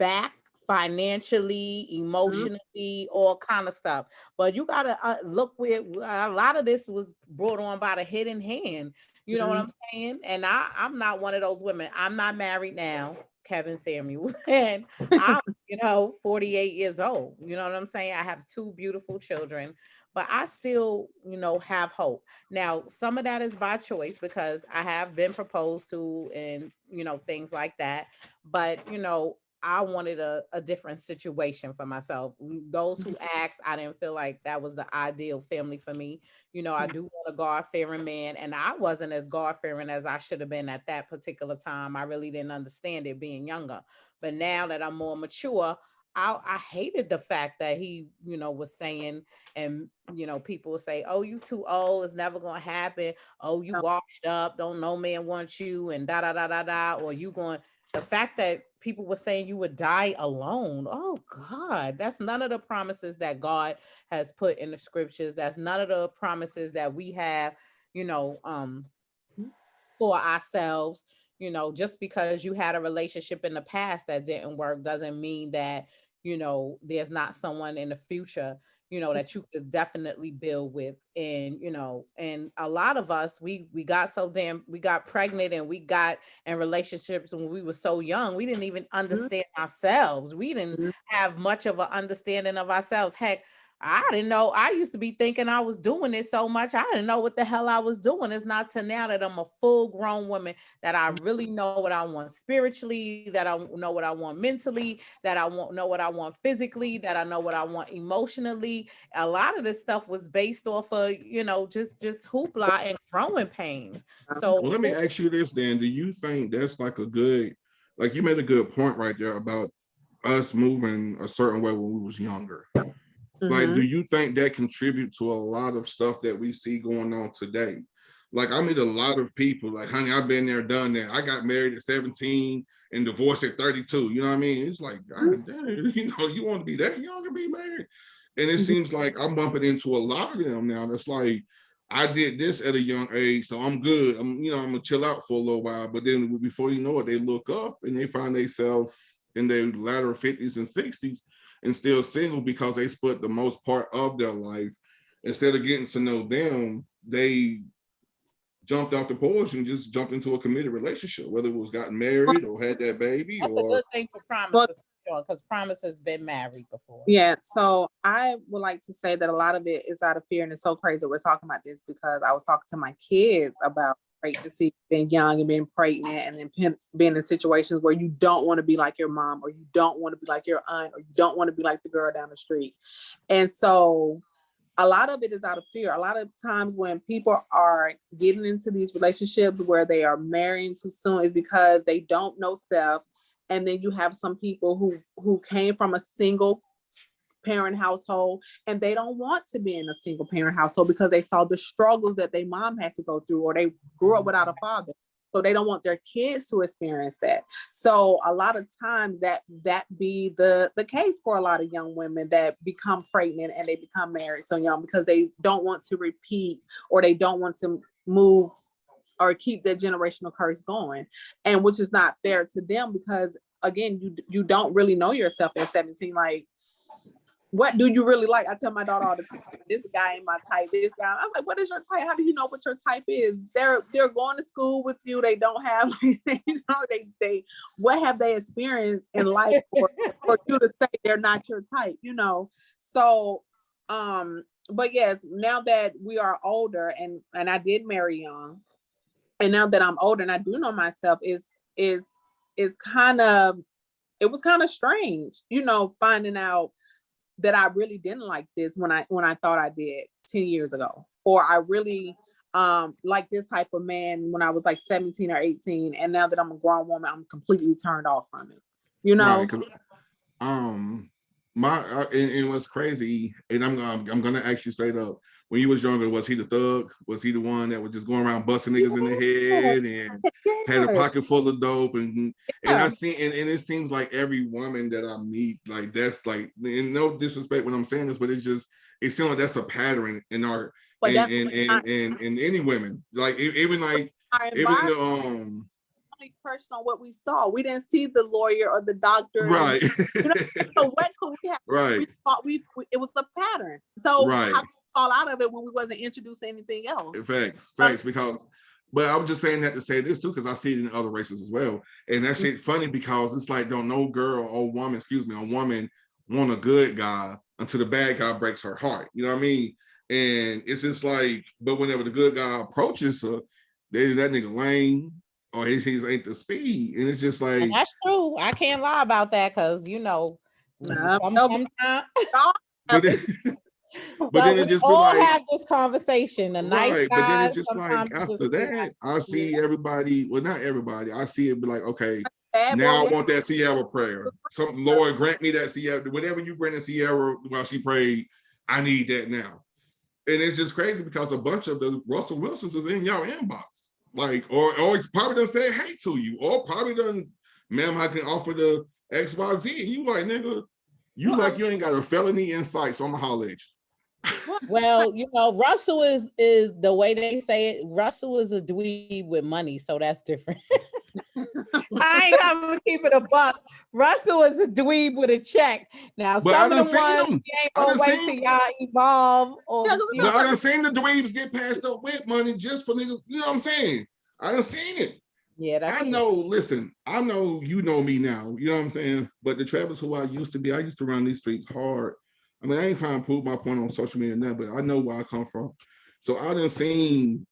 back financially, emotionally, all kind of stuff. But you gotta look where a lot of this was brought on by the hidden hand. You know what I'm saying? And I'm not one of those women. I'm not married now, Kevin Samuels, and I'm 48 years old. You know what I'm saying? I have 2 beautiful children, but I still have hope. Now some of that is by choice, because I have been proposed to and things like that. But I wanted a different situation for myself. Those who asked, I didn't feel like that was the ideal family for me. I do want a God-fearing man, and I wasn't as God-fearing as I should have been at that particular time. I really didn't understand it being younger. But now that I'm more mature, I hated the fact that he, was saying, and people will say, "Oh, you too old. It's never gonna happen. Oh, you washed up. Don't no man want you," and da da da da da. Or you going. The fact that people were saying you would die alone. Oh God, that's none of the promises that God has put in the scriptures. That's none of the promises that we have, for ourselves. Just because you had a relationship in the past that didn't work doesn't mean that, there's not someone in the future, that you could definitely build with. And, and a lot of us, we got pregnant and we got in relationships when we were so young, we didn't even understand ourselves. We didn't have much of an understanding of ourselves. Heck, I didn't know. I used to be thinking I was doing it so much. I didn't know what the hell I was doing. It's not till now that I'm a full grown woman that I really know what I want spiritually, that I know what I want mentally, that I know what I want physically, that I know what I want emotionally. A lot of this stuff was based off of, just hoopla and growing pains. So Well, let me ask you this then. Do you think that's like you made a good point right there about us moving a certain way when we was younger? Like, do you think that contribute to a lot of stuff that we see going on today? Like, I meet a lot of people like, honey, I've been there, done that. I got married at 17 and divorced at 32. You know what I mean? It's like, God damn, you want to be that young and be married? And it seems like I'm bumping into a lot of them now. That's like, I did this at a young age, so I'm good. I'm gonna chill out for a little while. But then before you know it, they look up and they find themselves in their latter 50s and 60s and still single, because they spent the most part of their life. Instead of getting to know them, they jumped out the porch and just jumped into a committed relationship, whether it was gotten married or had that baby. That's or a good thing for Promise, because Promise has been married before. Yeah, so I would like to say that a lot of it is out of fear, and it's so crazy we're talking about this, because I was talking to my kids about great to see being young and being pregnant and then being in situations where you don't want to be like your mom, or you don't want to be like your aunt, or you don't want to be like the girl down the street. And so a lot of it is out of fear. A lot of times when people are getting into these relationships where they are marrying too soon is because they don't know self. And then you have some people who came from a single parent household and they don't want to be in a single parent household because they saw the struggles that their mom had to go through, or they grew up without a father. So they don't want their kids to experience that. So a lot of times that be the case for a lot of young women that become pregnant and they become married so young because they don't want to repeat, or they don't want to move or keep their generational curse going. And which is not fair to them because again, you don't really know yourself at 17. Like, what do you really like? I tell my daughter all the time, this guy ain't my type, this guy. I'm like, what is your type? How do you know what your type is? They're going to school with you. They don't have, they what have they experienced in life for you to say they're not your type, So, but yes, now that we are older and I did marry young, and now that I'm older and I do know myself, it was kind of strange, finding out that I really didn't like this when I thought I did 10 years ago, or I really like this type of man when I was like 17 or 18, and now that I'm a grown woman, I'm completely turned off from it. Right, 'cause, and what's crazy, and I'm gonna ask you straight up. When you was younger, was he the thug? Was he the one that was just going around busting niggas in the head and had a pocket full of dope? And I see, and it seems like every woman that I meet, like that's like, and no disrespect when I'm saying this, but it seems like that's a pattern in our in any women. Like even perched on what we saw. We didn't see the lawyer or the doctor. Right. So what could we have? Right. We thought it was a pattern. So right. How could we fall out of it when we wasn't introduced to anything else? Facts. Because, but I was just saying that to say this too, because I see it in other races as well. And that shit funny because it's like, don't no girl or woman, a woman want a good guy until the bad guy breaks her heart. You know what I mean? And it's just like, but whenever the good guy approaches her, that nigga lame, or he ain't the speed. And it's just like, and that's true. I can't lie about that because sometimes but then it just be all like, have this conversation. Nice guy, but then it's just like after that, I see everybody. Well, not everybody. I see it be like, okay, now I want that Sierra prayer. Some Lord grant me that Sierra. Whatever you granted Sierra while she prayed, I need that now. And it's just crazy because a bunch of the Russell Wilsons is in y'all inbox. Like, or probably done said hey to you, or probably done, ma'am, I can offer the XYZ. And you like, nigga, you like you ain't got a felony in sight, so I'm gonna holler at you. Well, Russell is the way they say it. Russell is a dweeb with money, so that's different. I ain't gonna keep it a buck. Russell is a dweeb with a check. Now, but some of the ones you ain't gonna wait till y'all evolve. But I done seen the dweebs get passed up with money just for niggas. You know what I'm saying? I done seen it. Yeah, that's I know. Listen, I know you know me now. You know what I'm saying? But the Travis who I used to run these streets hard. I mean, I ain't trying to prove my point on social media now, but I know where I come from. So I done seen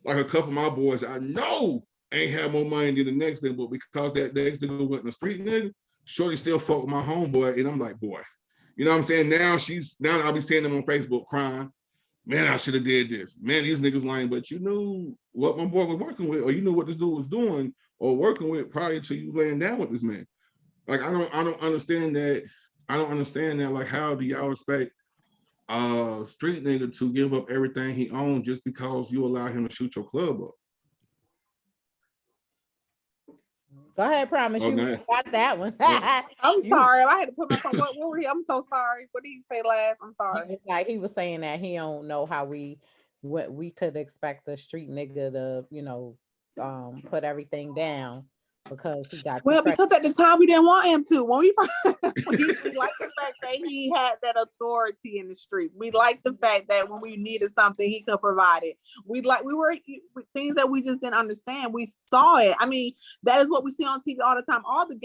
like a couple of my boys I know ain't have more money than the next nigga, but because that next nigga wasn't a street nigga, shorty still fuck with my homeboy, and I'm like, boy, you know what I'm saying? Now I'll be seeing them on Facebook crying, man, I should have did this. Man, these niggas lying, but you knew what my boy was working with, or you knew what this dude was doing or working with prior to you laying down with this man. Like, I don't understand that. I don't understand that. Like, how do y'all expect a street nigga to give up everything he owned just because you allow him to shoot your club up? Go ahead, Promise. You got that one. I'm sorry. I had to put my phone. What were we? I'm so sorry. What did he say last? I'm sorry. He was saying that he don't know how we could expect the street nigga to, put everything down because he got Well, depression. because at the time we didn't want him to. When we first, we liked the fact that he had that authority in the streets. We liked the fact that when we needed something, he could provide it. We were things that we just didn't understand. We saw it. I mean, that is what we see on TV all the time. All the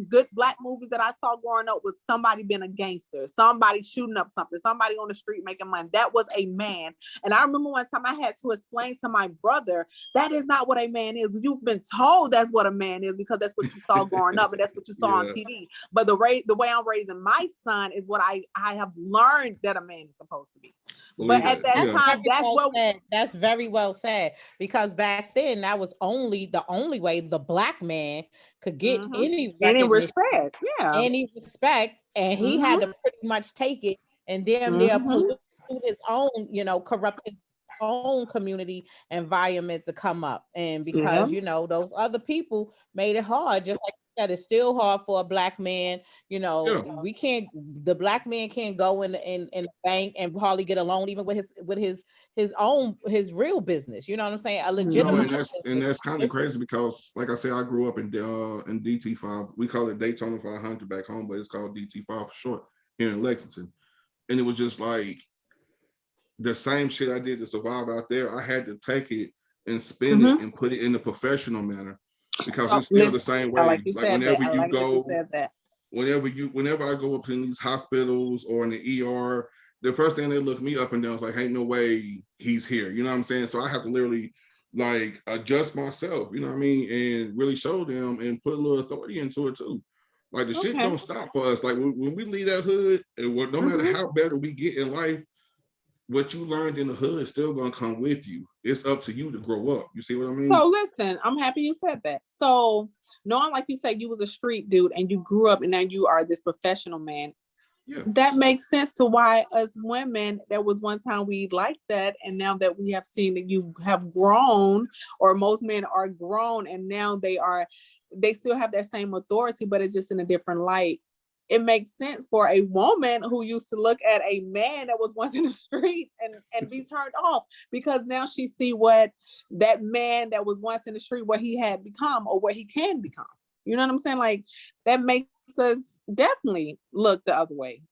good black movies that I saw growing up was somebody being a gangster, somebody shooting up something, somebody on the street making money. That was a man. And I remember one time I had to explain to my brother, that is not what a man is. You've been told that's what a man is because that's what you saw growing up and that's what you saw on TV. But the way I'm raising my son is what I have learned that a man is supposed to be. But at that time, that's very well said, because back then that was the only way the black man could get any respect, any respect, and he had to pretty much take it and damn near pollute his own, corrupt his own community environment to come up. And because those other people made it hard, just like you said, it's still hard for a black man. The black man can't go in the bank and hardly get a loan even with his real business. You know what I'm saying? A legitimate and that's kind of crazy because, like I said, I grew up in DT5. We call it Daytona 500 back home, but it's called DT5 for short here in Lexington. And it was just like the same shit I did to survive out there. I had to take it and spin it and put it in a professional manner, because it's still the same way. Like whenever I go up in these hospitals or in the ER, the first thing they look me up and down is like, ain't no way he's here. You know what I'm saying? So I have to literally like adjust myself, you know what I mean? And really show them and put a little authority into it too. Like the shit don't stop for us. Like when we leave that hood, and no matter how better we get in life, what you learned in the hood is still gonna come with you. It's up to you to grow up. You see what I mean? So listen, I'm happy you said that. So knowing, like you said, you was a street dude and you grew up and now you are this professional man. Yeah. That makes sense to why us women, there was one time we liked that, and now that we have seen that you have grown, or most men are grown, and now they still have that same authority, but it's just in a different light. It makes sense for a woman who used to look at a man that was once in the street and be turned off, because now she see what that man that was once in the street, what he had become or what he can become. You know what I'm saying? Like that makes us definitely look the other way.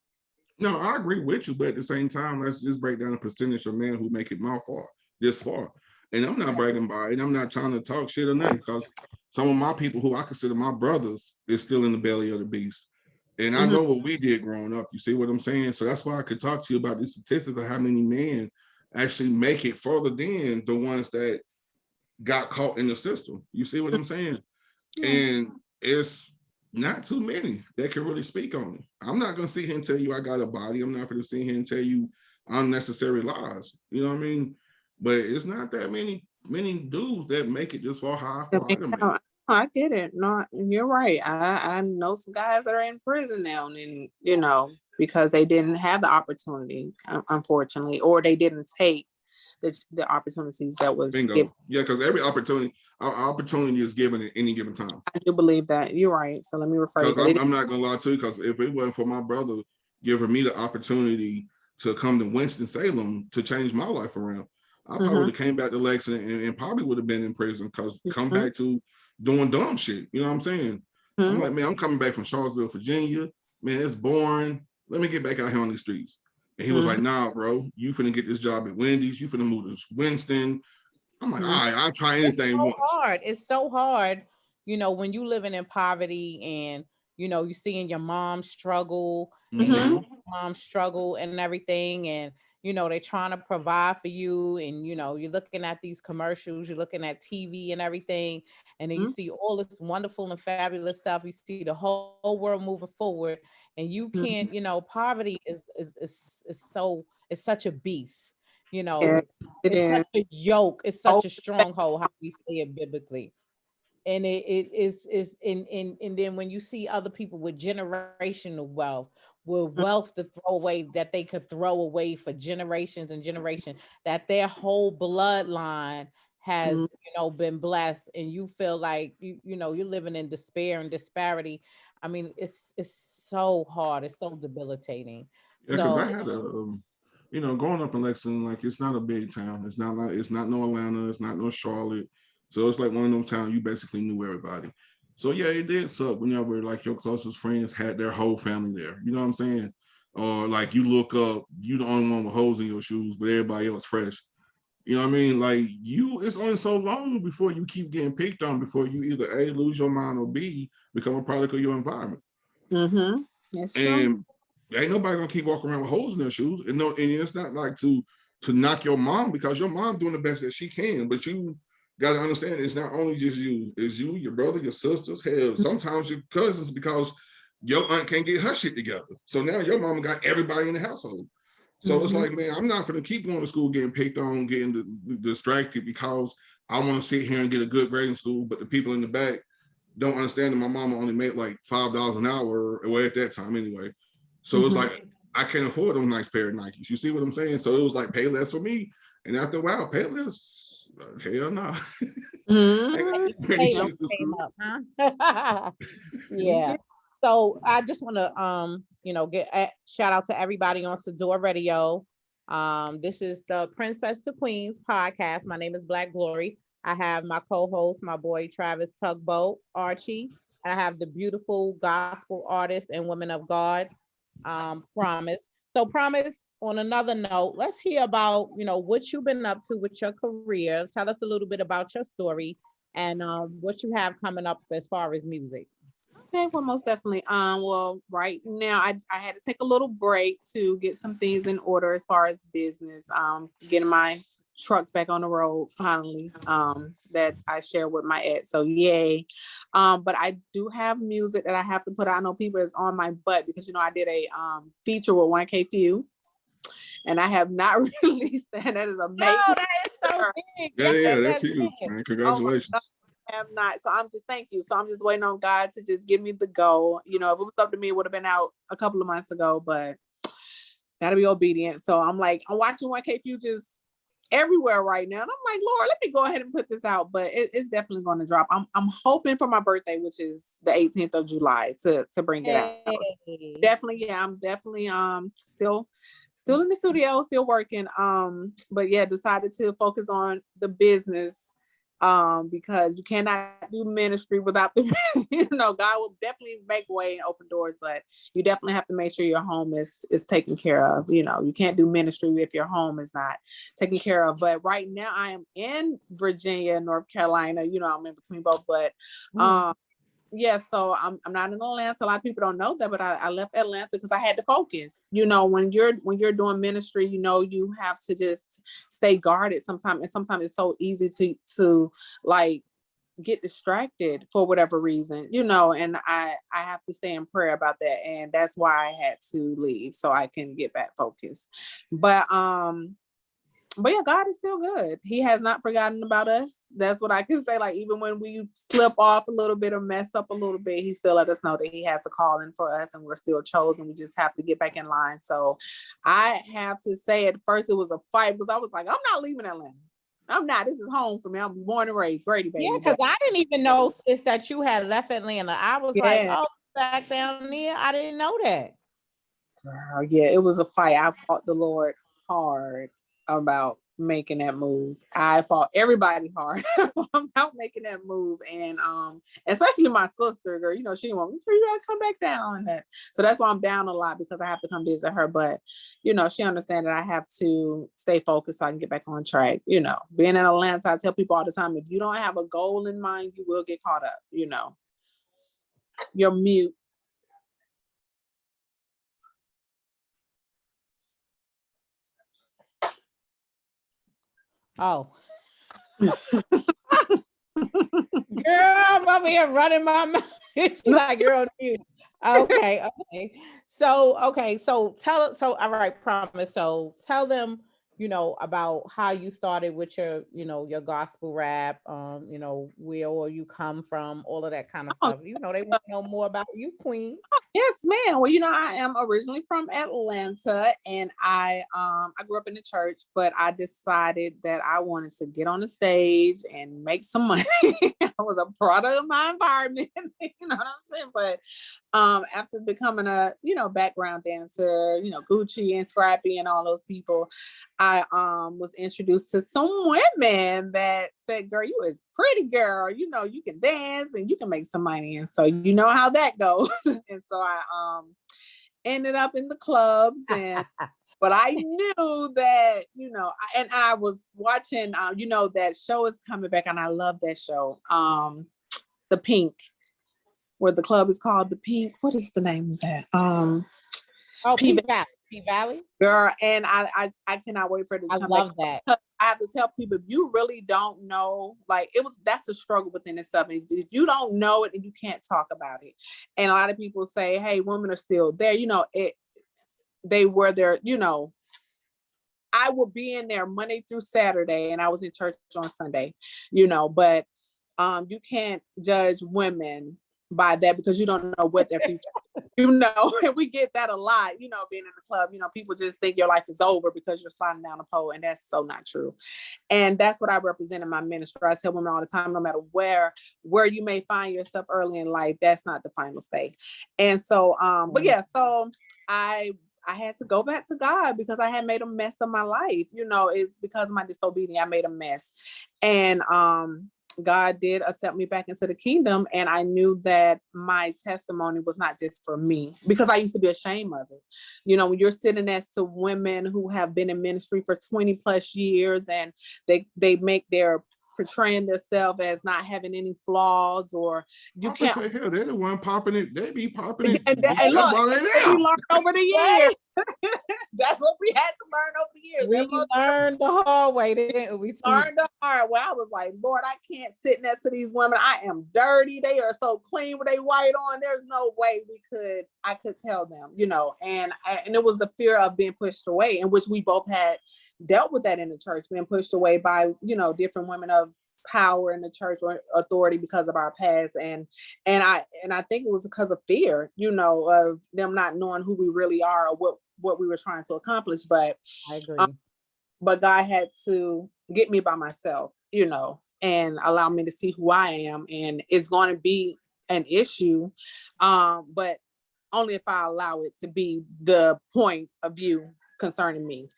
No, I agree with you, but at the same time, let's just break down the percentage of men who make it this far. And I'm not bragging by it. I'm not trying to talk shit or nothing, because some of my people who I consider my brothers is still in the belly of the beast. And I know what we did growing up. You see what I'm saying? So that's why I could talk to you about the statistics of how many men actually make it further than the ones that got caught in the system. You see what I'm saying? And it's not too many that can really speak on it. I'm not going to sit here and tell you I got a body. I'm not going to sit here and tell you unnecessary lies. You know what I mean? But it's not that many dudes that make it just for how far I get it. No, you're right. I know some guys that are in prison now, and because they didn't have the opportunity, unfortunately, or they didn't take the opportunities that was given. Yeah, because every opportunity is given at any given time. I do believe that. You're right. So let me rephrase it. I'm not gonna lie to you, because if it wasn't for my brother giving me the opportunity to come to Winston-Salem to change my life around, I probably would have came back to Lexington and probably would have been in prison, because come back to doing dumb shit. You know what I'm saying? I'm like, man, I'm coming back from Charlottesville, Virginia. Man, it's boring. Let me get back out here on the streets. And he was like, nah, bro, you finna get this job at Wendy's. You finna move to Winston. I'm like, all right, I'll try anything once. It's so hard, when you living in poverty and, you seeing your mom struggle, and everything. And, they're trying to provide for you, and, you're looking at these commercials, you're looking at TV and everything. And then you see all this wonderful and fabulous stuff. You see the whole world moving forward, and you can't, poverty is such a beast, it's such a yoke. It's such a stronghold, how we say it biblically. And it is and then when you see other people with generational wealth, with wealth to throw away, that they could throw away for generations and generations, that their whole bloodline has been blessed, and you feel like you're living in despair and disparity. I mean, it's so hard, it's so debilitating. Yeah, because I had growing up in Lexington, like, it's not a big town. It's not no Atlanta, it's not no Charlotte. So it's like one of those towns you basically knew everybody. So yeah, it did suck whenever like your closest friends had their whole family there. You know what I'm saying? Or like you look up, you the only one with holes in your shoes, but everybody else fresh. You know what I mean? Like it's only so long before you keep getting picked on before you either A, lose your mind, or B, become a product of your environment. Mm-hmm. That's true. And ain't nobody gonna keep walking around with holes in their shoes. And no, and it's not like to knock your mom, because your mom doing the best that she can, but you gotta understand it's not only just you, it's you, your brother, your sisters, hell, sometimes your cousins, because your aunt can't get her shit together. So now your mama got everybody in the household. So it's like, man, I'm not gonna keep going to school getting picked on, getting distracted because I want to sit here and get a good grade in school, but the people in the back don't understand that my mama only made like $5 an hour, or at that time anyway. So it's like I can't afford those nice pair of Nikes. You see what I'm saying? So it was like pay less for me. And after a while, pay less. Hell no. Pay them up, huh? Yeah. So I just want to get shout out to everybody on Sador Radio. This is the Princess to Queens podcast. My name is Black Glory. I have my co-host, my boy Travis Tugboat, Archie, and I have the beautiful gospel artist and woman of God, Promise. So Promise, on another note, let's hear about, what you've been up to with your career. Tell us a little bit about your story and what you have coming up as far as music. Okay, well, most definitely. Well, right now I had to take a little break to get some things in order as far as business. Getting my truck back on the road finally. That I share with my ex. So yay. But I do have music that I have to put out. I know people is on my butt because I did a feature with 1K Few. And I have not released that. That is amazing. Oh, that is so big. Yeah, that's huge, man. Congratulations. I have not. So I'm just thank you. So I'm just waiting on God to just give me the go. If it was up to me, it would have been out a couple of months ago, but gotta be obedient. So I'm watching 1K Few just everywhere right now. And I'm like, Lord, let me go ahead and put this out. But it's definitely going to drop. I'm hoping for my birthday, which is the 18th of July, to bring it out. Definitely, yeah. I'm definitely still in the studio, still working. But yeah, decided to focus on the business. Because you cannot do ministry without the, God will definitely make way and open doors, but you definitely have to make sure your home is taken care of. You can't do ministry if your home is not taken care of. But right now I am in Virginia, North Carolina, I'm in between both, but, yeah, so I'm not in Atlanta. A lot of people don't know that, but I left Atlanta because I had to focus. When you're doing ministry, you have to just stay guarded sometimes, and sometimes it's so easy to like get distracted for whatever reason, and I have to stay in prayer about that, and that's why I had to leave so I can get back focused. But yeah, God is still good. He has not forgotten about us. That's what I can say. Like, even when we slip off a little bit or mess up a little bit, he still let us know that he has a calling for us and we're still chosen. We just have to get back in line. So I have to say, at first it was a fight because I was like, I'm not leaving Atlanta. I'm not. This is home for me. I was born and raised, Grady, baby. Yeah, because I didn't even know, sis, that you had left Atlanta. I was like, oh, back down there. I didn't know that. Girl, yeah, it was a fight. I fought the Lord hard about making that move. I fought everybody hard about making that move, and especially my sister, girl. She want me. You gotta come back down. So that's why I'm down a lot, because I have to come visit her. But she understands that I have to stay focused so I can get back on track. Being in Atlanta, I tell people all the time, if you don't have a goal in mind, you will get caught up. You're mute. Oh. Girl, I'm over here running my mouth. She's like, girl, you. Okay. So all right, Promise. So tell them, about how you started with your, your gospel rap, where you come from, all of that kind of stuff. They want to know more about you, Queen. Yes, ma'am. Well, I am originally from Atlanta, and I grew up in the church, but I decided that I wanted to get on the stage and make some money. I was a product of my environment, you know what I'm saying? But after becoming a background dancer, Gucci and Scrappy and all those people, I was introduced to some women that said, "Girl, you is pretty girl, you can dance and you can make some money." And so you know how that goes. And so I ended up in the clubs, and but I knew that, and I was watching that show is coming back, and I love that show. The Pink, where the club is called The Pink. What is the name of that? P Valley. P Valley. Girl, and I cannot wait for it to I come love back. that. I have to tell people, if you really don't know, like that's a struggle within itself. If you don't know it, and you can't talk about it. And a lot of people say, "Hey, women are still there." They were there. I would be in there Monday through Saturday, and I was in church on Sunday. But you can't judge women by that, because you don't know what their future and we get that a lot, being in the club, people just think your life is over because you're sliding down a pole, and that's so not true. And that's what I represent in my ministry. I tell women all the time, no matter where you may find yourself early in life, that's not the final say. And so but yeah, so I had to go back to God, because I had made a mess of my life. It's because of my disobedience, I made a mess. And God did accept me back into the kingdom. And I knew that my testimony was not just for me, because I used to be ashamed of it. When you're sitting next to women who have been in ministry for 20 plus years, and they make their portraying themselves as not having any flaws, or you can't say, hell, they're the one popping it. They be popping it. and That's look, why they we there. learned over the years. That's what we had to learn over the years. We learned the hard way, didn't we? Learned the hard way. I was like, Lord, I can't sit next to these women. I am dirty. They are so clean with they white on. There's no way I could tell them, and it was the fear of being pushed away, in which we both had dealt with that in the church, being pushed away by, different women of power in the church or authority because of our past. And I think it was because of fear, of them not knowing who we really are, or what we were trying to accomplish. But I agree. But God had to get me by myself, and allow me to see who I am. And it's going to be an issue, but only if I allow it to be the point of view concerning me.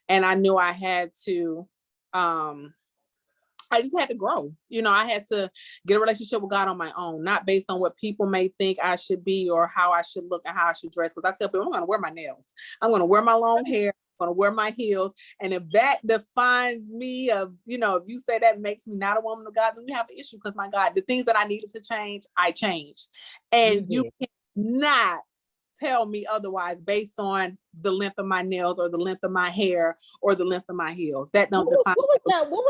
And I knew I had to, I just had to grow. I had to get a relationship with God on my own, not based on what people may think I should be, or how I should look and how I should dress. Because I tell people, I'm going to wear my nails. I'm going to wear my long hair. I'm going to wear my heels. And if that defines me, if you say that makes me not a woman of God, then we have an issue. Because my God, the things that I needed to change, I changed. And you cannot tell me otherwise based on the length of my nails, or the length of my hair, or the length of my heels. That don't define. What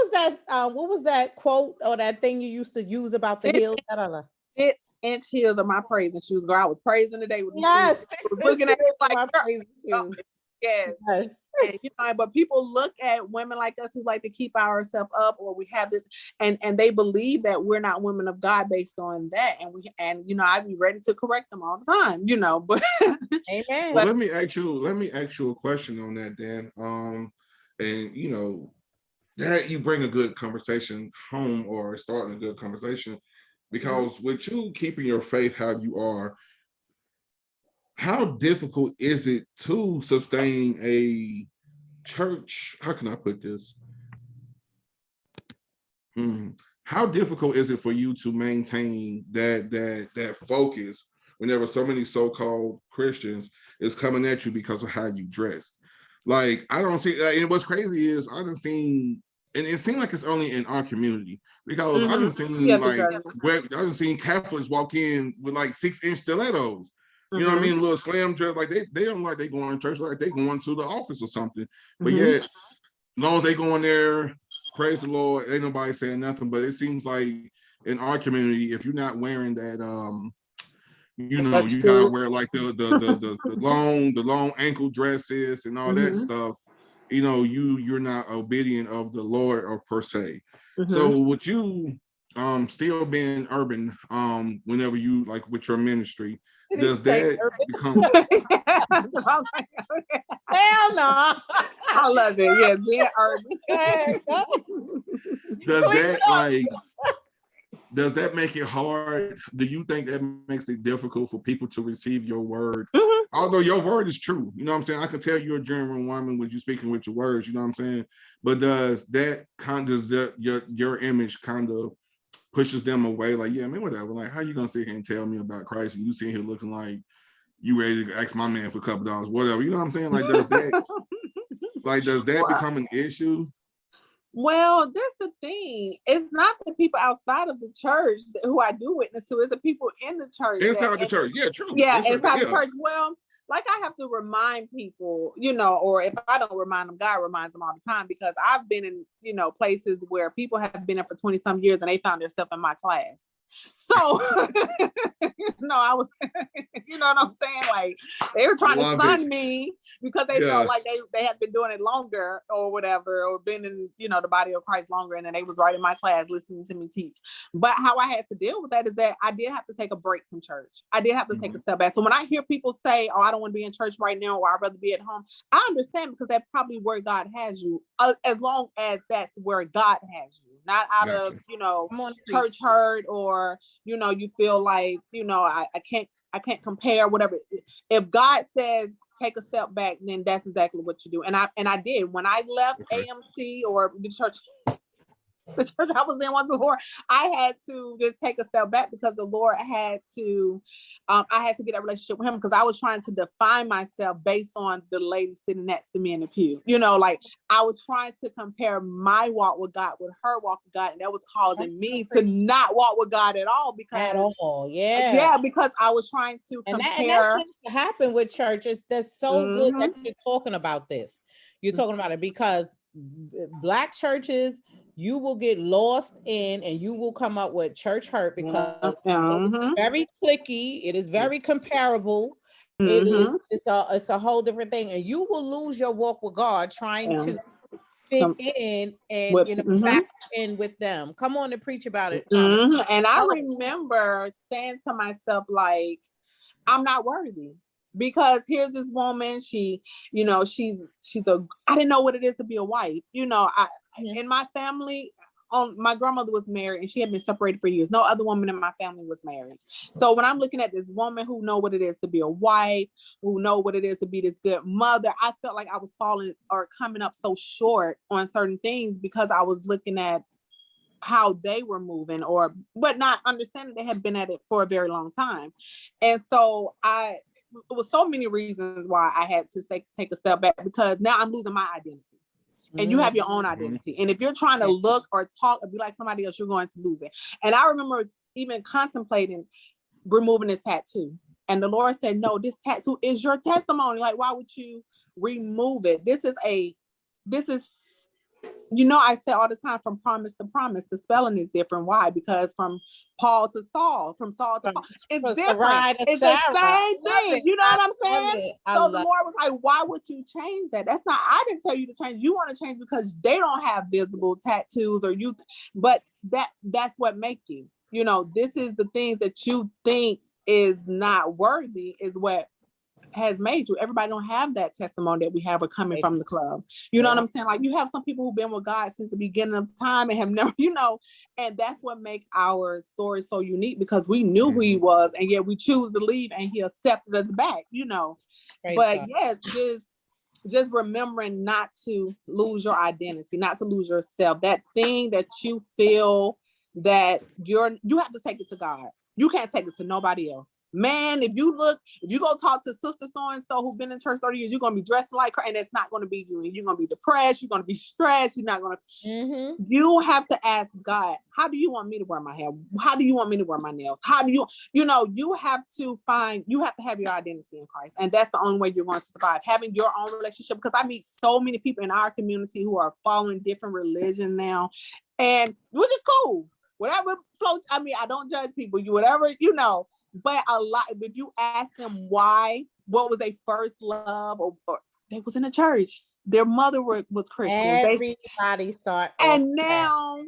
was that quote or that thing you used to use about the heels? I don't know. 6-inch heels are my praising shoes, girl. I was praising today with these yes, shoes. I was looking at it like, my praising shoes. Yes. And, but people look at women like us who like to keep ourselves up, or we have this, and they believe that we're not women of God based on that. And I'd be ready to correct them all the time, but Amen. Well, let me ask you a question on that, Dan. And that you bring a good conversation home, or starting a good conversation, because with you keeping your faith how you are, how difficult is it to sustain a church? How can I put this? How difficult is it for you to maintain that focus whenever so many so-called Christians is coming at you because of how you dress? Like, I don't see, and what's crazy is I done seen, and it seems like it's only in our community, because I done seen seen Catholics walk in with like 6-inch stilettos. You know what I mean? A little slam dress, like they don't like they going to church, like they going to the office or something. But yet, as long as they go in there, praise the Lord, ain't nobody saying nothing. But it seems like in our community, if you're not wearing that, you gotta wear like the long ankle dresses and all that stuff. You're not obedient of the Lord or per se. So with you still being urban, whenever you like with your ministry, Did he does say that urban? become Hell no. I love it. Yeah, being urban. Okay, go. does Please that don't. like does that make it hard? Do you think that makes it difficult for people to receive your word? Mhm. Although your word is true, you know what I'm saying? I can tell you're a genuine woman when you're speaking with your words, you know what I'm saying? But does that kind of your image kind of pushes them away? Like, yeah, I mean, whatever. Like, how you gonna sit here and tell me about Christ and you sitting here looking like you ready to ask my man for a couple dollars, whatever? You know what I'm saying? Like, does that Well, become an issue? well, that's the thing. It's not the people outside of the church who I do witness to. It's the people in the church Inside the and church, yeah, true. yeah, Inside inside the yeah. church. Well, like I have to remind people, or if I don't remind them, God reminds them all the time, because I've been in, places where people have been in for 20 some years and they found themselves in my class. So, I was, you know what I'm saying? Like they were trying Love to sun it. me because they Yeah. felt like they had been doing it longer or whatever, or been in, the body of Christ longer. And then they was right in my class listening to me teach. But how I had to deal with that is that I did have to take a break from church. I did have to take a step back. So when I hear people say, oh, I don't want to be in church right now, or I'd rather be at home, I understand, because that's probably where God has you, as long as that's where God has you. Not out of, church hurt, or, you feel like, I can't compare, whatever. If God says take a step back, then that's exactly what you do. And I did. When I left AMC or the church I was in once before, I had to just take a step back, because the Lord had to, I had to get a relationship with him, because I was trying to define myself based on the lady sitting next to me in the pew. Like I was trying to compare my walk with God with her walk with God. And that was causing me to not walk with God at all, because because I was trying to compare. And that tends to happen with churches. That's so good that you're talking about this. You're talking about it, because Black churches, you will get lost in, and you will come up with church hurt, because it's very cliquey. It is very comparable. It's a whole different thing, and you will lose your walk with God trying to fit in and back in with them. Come on and preach about it. And I remember saying to myself, like, I'm not worthy. Because here's this woman, she's I didn't know what it is to be a wife. In my family, my grandmother was married and she had been separated for years. No other woman in my family was married. So when I'm looking at this woman who know what it is to be a wife, who know what it is to be this good mother, I felt like I was falling or coming up so short on certain things, because I was looking at how they were moving, but not understanding they had been at it for a very long time. And so it was so many reasons why I had to take a step back, because now I'm losing my identity. And you have your own identity. And if you're trying to look or talk or be like somebody else, you're going to lose it. And I remember even contemplating removing this tattoo. And the Lord said, no, this tattoo is your testimony. Like, why would you remove it? This is I say all the time, from promise to promise, the spelling is different. Why? Because from Paul to Saul, from Saul to Paul, it's different. It's the same thing. You know what I'm saying? So the Lord was like, why would you change that? That's not, I didn't tell you to change. You want to change because they don't have visible tattoos but that's what makes you. This is the things that you think is not worthy is what has made you. Everybody don't have that testimony that we have coming from the club. You know what I'm saying? Like, you have some people who've been with God since the beginning of time and have never, and that's what makes our story so unique, because we knew who he was, and yet we choose to leave and he accepted us back, But yes, just remembering not to lose your identity, not to lose yourself. That thing that you feel that you have to take it to God. You can't take it to nobody else. Man, if you go talk to sister so-and-so who's been in church 30 years, you're going to be dressed like her, and it's not going to be you. And you're going to be depressed. You're going to be stressed. You're not going to, you have to ask God, how do you want me to wear my hair? How do you want me to wear my nails? How do you have to have your identity in Christ. And that's the only way you're going to survive, having your own relationship. Because I meet so many people in our community who are following different religions now, and which is cool. Whatever floats. I mean, I don't judge people. But a lot, if you ask them why, what was their first love, or they was in a church, their mother was Christian. Everybody start. And now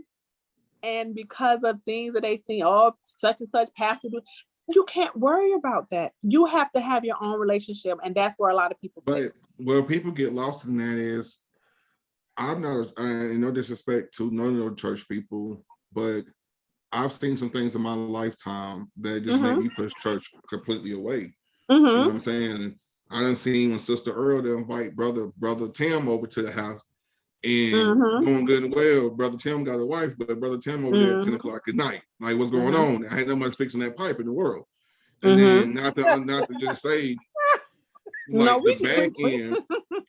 and because of things that they see, oh, such and such pastor do, you can't worry about that. You have to have your own relationship, and that's where a lot of people fail. But where people get lost in that is, I'm not, no disrespect to none of the church people, but I've seen some things in my lifetime that just made me push church completely away. You know what I'm saying? I done seen when Sister Earl to invite brother Tim over to the house, and doing good and well. Brother Tim got a wife, but Brother Tim over there at 10 o'clock at night. Like, what's going on? I ain't that much fixing that pipe in the world. And then not to just say, like, the back end,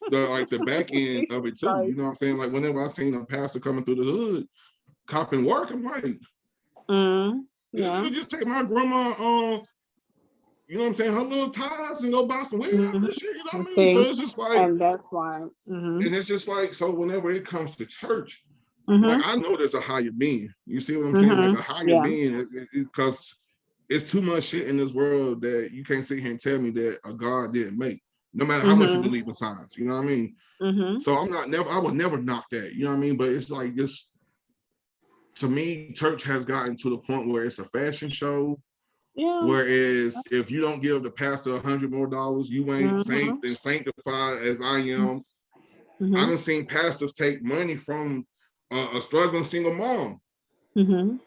the back end of it too. You know what I'm saying? Like, whenever I seen a pastor coming through the hood, copping work, I'm like, you just take my grandma, you know what I'm saying, her little ties and go buy some weed out this shit, you know what I mean? So it's just like, and that's why, and it's just like, so whenever it comes to church, like, I know there's a higher being. You see what I'm saying? Like, a higher being, because it's too much shit in this world that you can't sit here and tell me that a God didn't make, no matter how much you believe in science. You know what I mean? So I would never knock that. You know what I mean? But it's like this. To me, church has gotten to the point where it's a fashion show. Whereas if you don't give the pastor $100 more, you ain't sanctified as I am. I done seen pastors take money from a struggling single mom. Them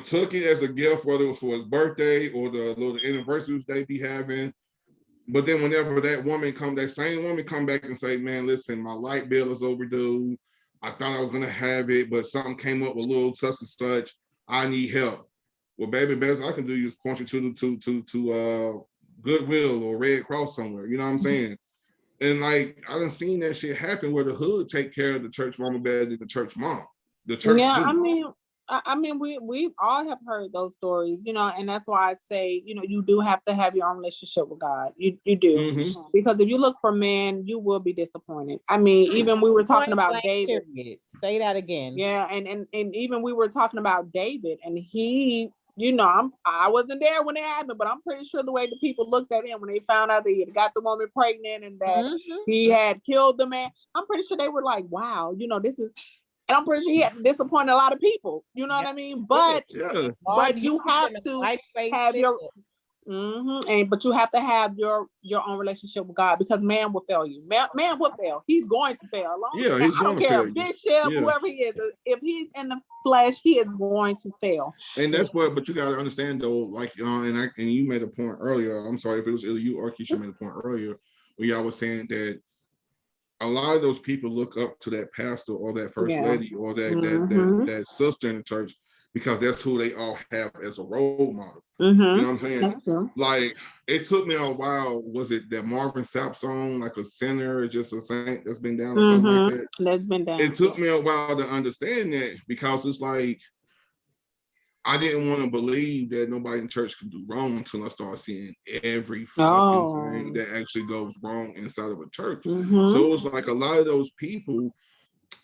took it as a gift, whether it was for his birthday or the little anniversaries they be having. But then whenever that same woman come back and say, man, listen, my light bill is overdue. I thought I was gonna have it, but something came up with a little such and such. I need help. Well, baby, best I can do is point you to Goodwill or Red Cross somewhere. You know what I'm saying? And like, I done seen that shit happen where the hood take care of the church mama better than the church mom. The church do. I mean, we all have heard those stories, you know, and that's why I say, you know, you do have to have your own relationship with God. You do. Because if you look for men, you will be disappointed. I mean, even we were talking about David. Say that again. Yeah, and even we were talking about David, and he, you know, I wasn't there when it happened, but I'm pretty sure the way the people looked at him when they found out that he had got the woman pregnant and that he had killed the man, I'm pretty sure they were like, wow, you know, this is. And I'm pretty sure he had to disappoint a lot of people. You know what I mean? But but you have to have your but you have to have your own relationship with God, because man will fail you. Man will fail. He's going to fail. He's I don't care, bishop, whoever he is. If he's in the flesh, he is going to fail. And that's what. But you got to understand though, like, and you made a point earlier. I'm sorry if it was either you or Keisha made a point earlier where y'all was saying that a lot of those people look up to that pastor or that first lady or that sister in the church because that's who they all have as a role model. You know what I'm saying? Like, it took me a while. Was it that Marvin Sapp song, like a sinner is just a saint that's been down or something like that? That's been down. It took me a while to understand that, because it's like, I didn't want to believe that nobody in church could do wrong until I started seeing every fucking thing that actually goes wrong inside of a church. So it was like a lot of those people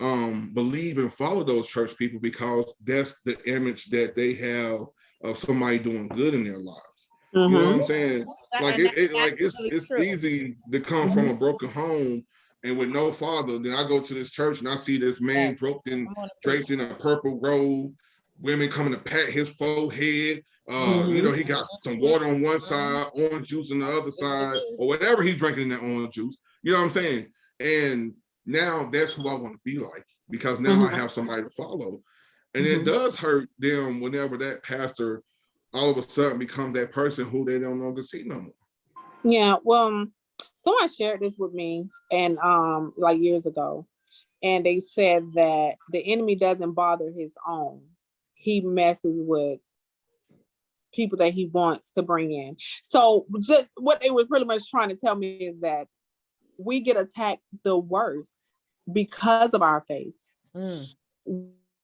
believe and follow those church people because that's the image that they have of somebody doing good in their lives. You know what I'm saying? Like it's easy to come from a broken home and with no father. Then I go to this church and I see this man draped in a purple robe. Women coming to pat his forehead. You know, he got some water on one side, orange juice on the other side, or whatever he's drinking in that orange juice. You know what I'm saying? And now that's who I want to be like, because now I have somebody to follow. And it does hurt them whenever that pastor all of a sudden becomes that person who they don't longer see no more. Yeah, well, someone shared this with me and like years ago, and they said that the enemy doesn't bother his own. He messes with people that he wants to bring in. So just what they were pretty much trying to tell me is that we get attacked the worst because of our faith.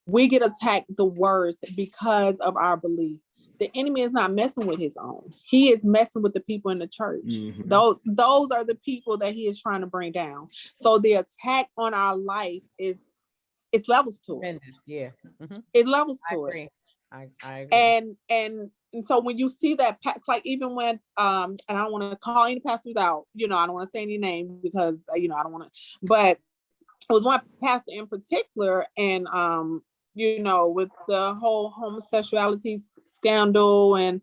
We get attacked the worst because of our belief. The enemy is not messing with his own. He is messing with the people in the church. Those are the people that he is trying to bring down. So the attack on our life it's levels to it. Yeah. It levels to it. I agree. And so when you see that, like even when and I don't want to call any pastors out, you know, I don't want to say any name because you know I don't want to, but it was one pastor in particular, and you know, with the whole homosexuality scandal and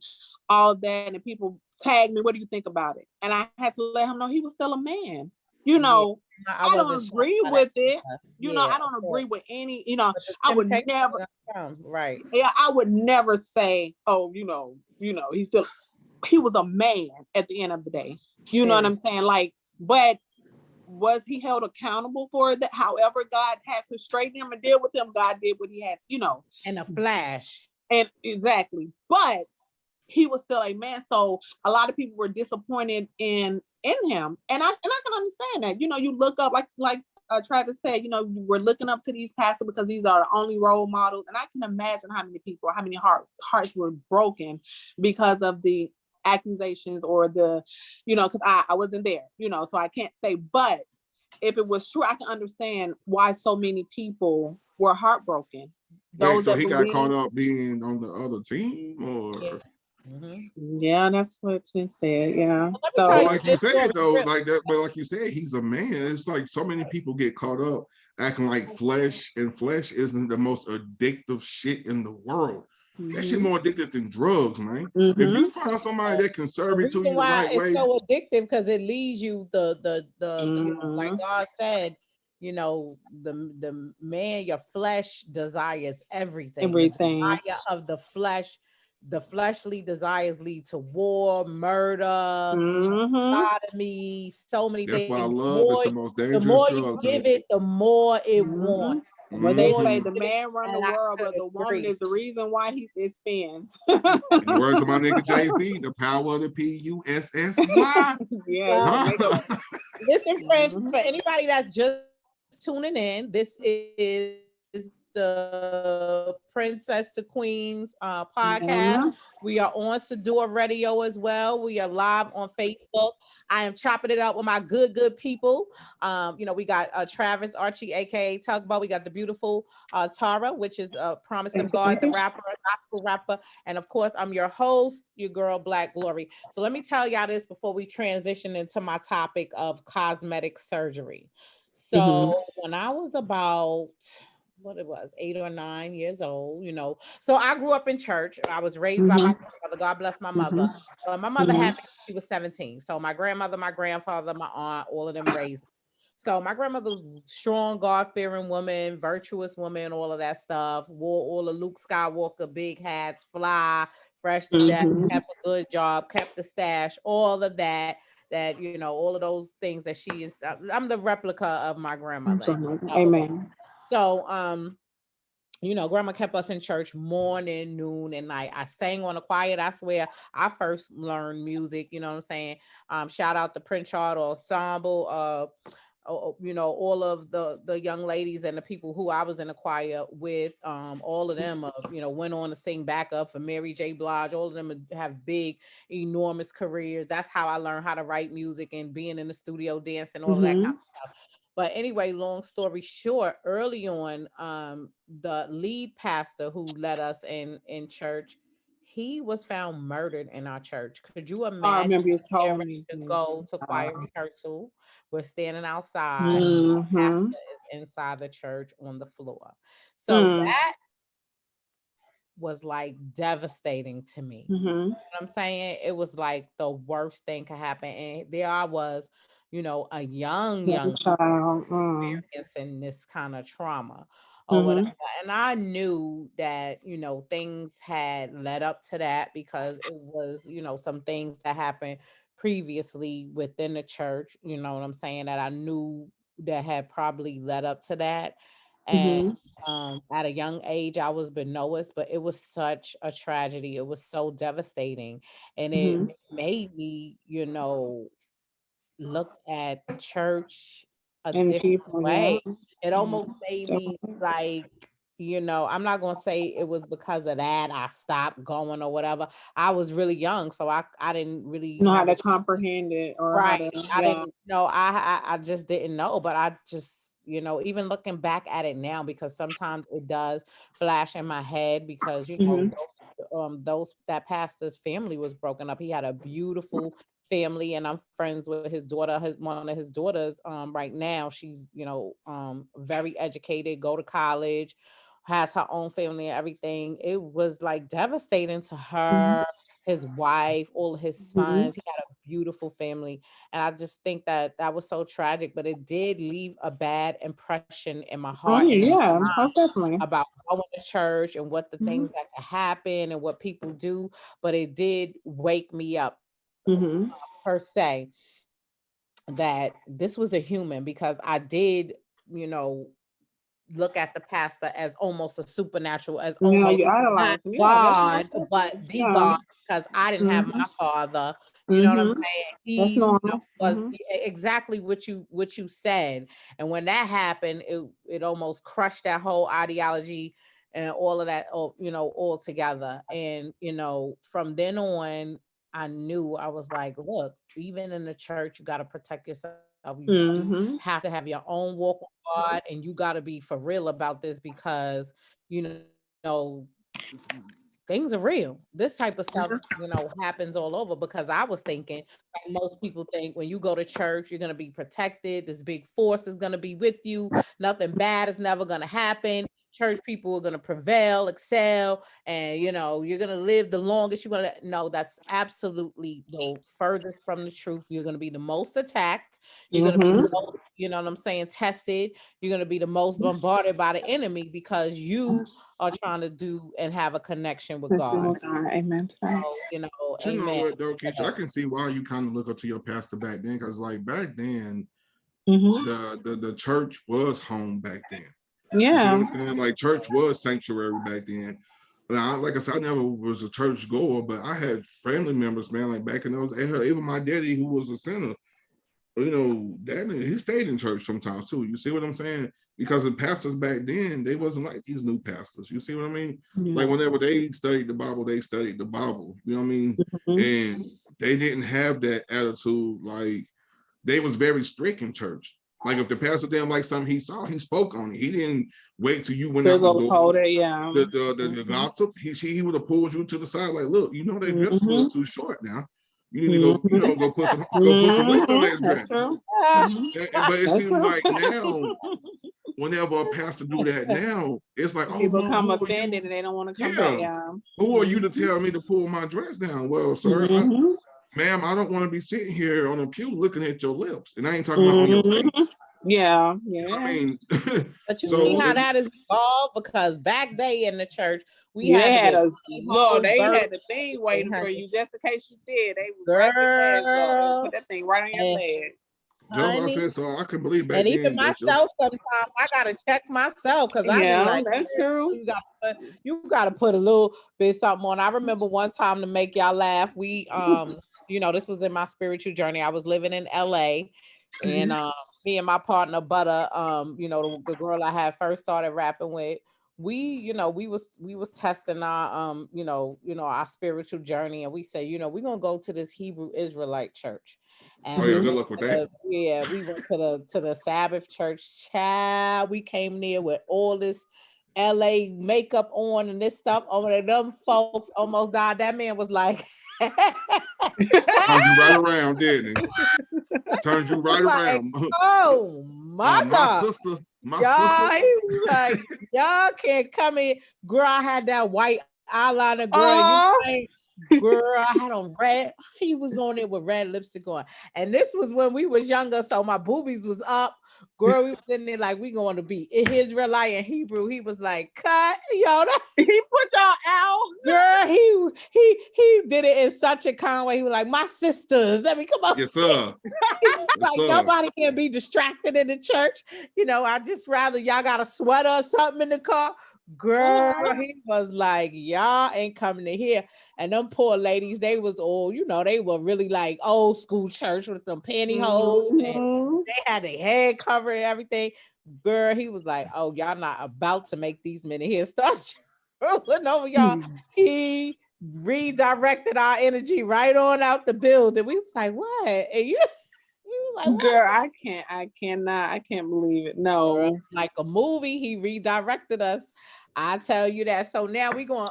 all that, and people tagged me, what do you think about it? And I had to let him know he was still a man. You Yeah, know, I I wasn't don't shocked agree by that with it. either. You know, Yeah, I of don't course. agree with any, you know, But the I would temptation never, was gonna come, right. yeah, I would never say, oh, he's still, he was a man at the end of the day. You know what Period. I'm saying? Like, but was he held accountable for that? However, God had to straighten him and deal with him. God did what he had, you know. And a flash. And exactly. But he was still a man. So a lot of people were disappointed in him. And I can understand that. You know, you look up like Travis said, you know, we're looking up to these pastors because these are the only role models. And I can imagine how many people, how many hearts were broken because of the accusations or the, you know, because I wasn't there, you know, so I can't say, but if it was true, I can understand why so many people were heartbroken. Wait, Those so that he got caught believe, up being on the other team, Yeah. or? yeah, that's what's been said. Yeah. Well, let me But tell So you like you this said story though, real. like that, but like you said, he's a man. It's like so many people get caught up acting like flesh, and flesh isn't the most addictive shit in the world. That shit more addictive than drugs, man. If you find somebody that can The serve it to reason you the why right it's way, so addictive because it leads you the you know, like God said, you know, the man, your flesh desires everything. The everything. desire of the fleshly desires lead to war, murder, sodomy, so many that's why things. love is the most The dangerous more you drug, give though. it, the more it wants. The What they more you say, Mhm. the give it, man run the and I world, could but the woman agree. is the reason why it spins. In the words of my nigga Jay-Z, the power of the PUSSY. Yes, Well, make Huh? listen, friends, Mhm. for anybody that's just tuning in, this is the Princess to Queens podcast. Mhm. We are on Sadua Radio as well. We are live on Facebook. I am chopping it up with my good people. You know, we got Travis Archie, aka Tugboat. We got the beautiful Tara, which is Promise of Thank you, God, thank the you. rapper, gospel rapper. And of course, I'm your host, your girl, Black Glory. So let me tell y'all this before we transition into my topic of cosmetic surgery. Mhm. So when I was about what it was, 8 or 9 years old, you know. So I grew up in church. I was raised by my Mhm. grandmother. God bless my mother. Mhm. My mother had Mhm. me when she was 17. So my grandmother, my grandfather, my aunt, all of them raised. So my grandmother was a strong, God-fearing woman, virtuous woman, all of that stuff. Wore all the Luke Skywalker big hats, fly, fresh to death, Mhm. kept a good job, kept the stash, all of that. That you know, all of those things that she is. I'm the replica of my grandmother. In other words. Amen. So, you know, grandma kept us in church morning, noon, and night. I sang on the choir. That's where I first learned music. You know what I'm saying? Shout out to Prince Charles Ensemble. You know, all of the young ladies and the people who I was in the choir with. All of them, you know, went on to sing backup for Mary J. Blige. All of them have big, enormous careers. That's how I learned how to write music and being in the studio, dancing, all of that kind Mhm. of stuff. But anyway, long story short, early on, the lead pastor who led us in church, he was found murdered in our church. Could you I imagine? remember you Getting told ready me to this. go to choir rehearsal. We're standing outside. Pastor Mhm. is inside the church on the floor. So Mm. that was like devastating to me. Mhm. I'm saying it was like the worst thing could happen. And there I was, you know, a young Child. experiencing this kind of trauma or whatever. Mhm. And I knew that, you know, things had led up to that because it was, you know, some things that happened previously within the church, you know what I'm saying, that I knew that had probably led up to that. And Mhm. at a young age, I was Benoist, but it was such a tragedy. It was so devastating. And it Mhm. made me, you know, look at church a And different people, yeah. way. It almost Mhm. made me Definitely. like, you know, I'm not gonna say it was because of that I stopped going or whatever. I was really young, so I didn't really Know how have a to comprehend it or how right. to, I yeah. didn't know. I just didn't know, but I just, you know, even looking back at it now, because sometimes it does flash in my head because you know Mhm. those that pastor's family was broken up. He had a beautiful family, and I'm friends with his daughter. His one of his daughters, right now, she's you know very educated, go to college. has her own family and everything. It was like devastating to her, his wife, all his sons. He had a beautiful family. And I just think that that was so tragic, but it did leave a bad impression in my Oh heart and in yeah, my most definitely. about going to church and what the Mhm. things that can happen and what people do. But it did wake me up Mm-hmm. per se that this was a human, because I did, you know, look at the pastor as almost a supernatural, as Yeah, almost you not idolize him. Yeah, that's God, most but definitely. the Yeah. God, because I didn't have Mm-hmm. my father. You know what I'm Mm-hmm. saying? That's He, you know, normal. was Mm-hmm. exactly what you said. And when that happened, it almost crushed that whole ideology and all of that, you know, all together. And, you know, from then on, I knew, I was like, look, even in the church, you got to protect yourself. You do Mm-hmm. have to have your own walk with God, and you got to be for real about this, because, you know, things are real. This type of stuff, you know, happens all over, because I was thinking, like most people think, when you go to church, you're going to be protected. This big force is going to be with you. Nothing bad is never going to happen. Church people are going to prevail, excel, and, you know, you're going to live the longest. You're going to, no, that's absolutely the furthest from the truth. You're going to be the most attacked. You're going to be the most, you know what I'm saying, tested. You're going to be the most bombarded by the enemy, because you are trying to do and have a connection with That's God. Amen to that. So, you know, But you know amen. what though, Keisha, I can see why you kind of look up to your pastor back then, because like back then, Mm-hmm. the church was home back then. You see Yeah. what I'm saying? Like church was sanctuary back then. Like I said, I never was a church goer, but I had family members, man, like back in those, even my daddy, who was a sinner, you know, that he stayed in church sometimes too. You see what I'm saying? Because the pastors back then, they wasn't like these new pastors. You see what I mean? Yeah. Like whenever they studied the Bible, they studied the Bible. You know what I mean? Mm-hmm. And they didn't have that attitude. Like they was very strict in church. Like if the pastor didn't like something he saw, he spoke on it. He didn't wait till you went They'll out the go door. hold it, yeah. The gossip, he would have pulled you to the side, like, look, you know that dress a little too short now. You need to go, you know, go put some weight on that That's dress. true. But it That's seems true. like now, whenever a pastor do that now, it's like, oh, People mom, come who are offended you? and they don't want to come back, yeah. Who are you to tell me to pull my dress down? Well, sir, ma'am, I don't want to be sitting here on a pew looking at your lips, and I ain't talking about on your face. Yeah, You know what yeah. I mean? But you So see how that is evolved, because back day in the church, we Yeah, had they to had get a look. They birth, had the thing waiting for you just in case you did. They would wrap your legs up and girl, put that thing right on your and leg. that's what I honey. said. So I can believe back And even then that your myself, sometimes I gotta check myself, because I be Yeah, like, that's true. you gotta put a little bit something on. I remember one time, to make y'all laugh, we you know, this was in my spiritual journey. I was living in LA, and me and my partner Butter, you know, the girl I had first started rapping with, we, you know, we was testing our our spiritual journey, and we said, you know, we're gonna go to this Hebrew Israelite church. And oh we yeah, good went luck with that. we went to the Sabbath church. Child, we came there with all this LA makeup on and this stuff over there. Them folks almost died. That man was like, Turned you right around, didn't he? Turned you right like, around. oh my My God. sister, Y'all, he was like, y'all can't come in. Girl, I had that white eyeliner, girl. Girl, I had on red. He was going in with red lipstick on. And this was when we was younger, so my boobies was up. Girl, we was in there like, we going to be Israelite and Hebrew. He was like, cut, yo. He put y'all out. Girl, he did it in such a kind way. He was like, my sisters, let me come up. Yes, sir. He was Yes, like, sir. nobody can be distracted in the church. You know, I just rather y'all got a sweater or something in the car. Girl, he was like, y'all ain't coming to here. And them poor ladies, they was all, you know, they were really like old school church with them pantyhose, and they had their head covered and everything. Girl, he was like, oh, y'all not about to make these men in here start rolling over y'all. He redirected our energy right on out the building. We was like, what? And you was like, what? Girl, I can't believe it. No. Girl, like a movie, he redirected us. I tell you that. So now we're going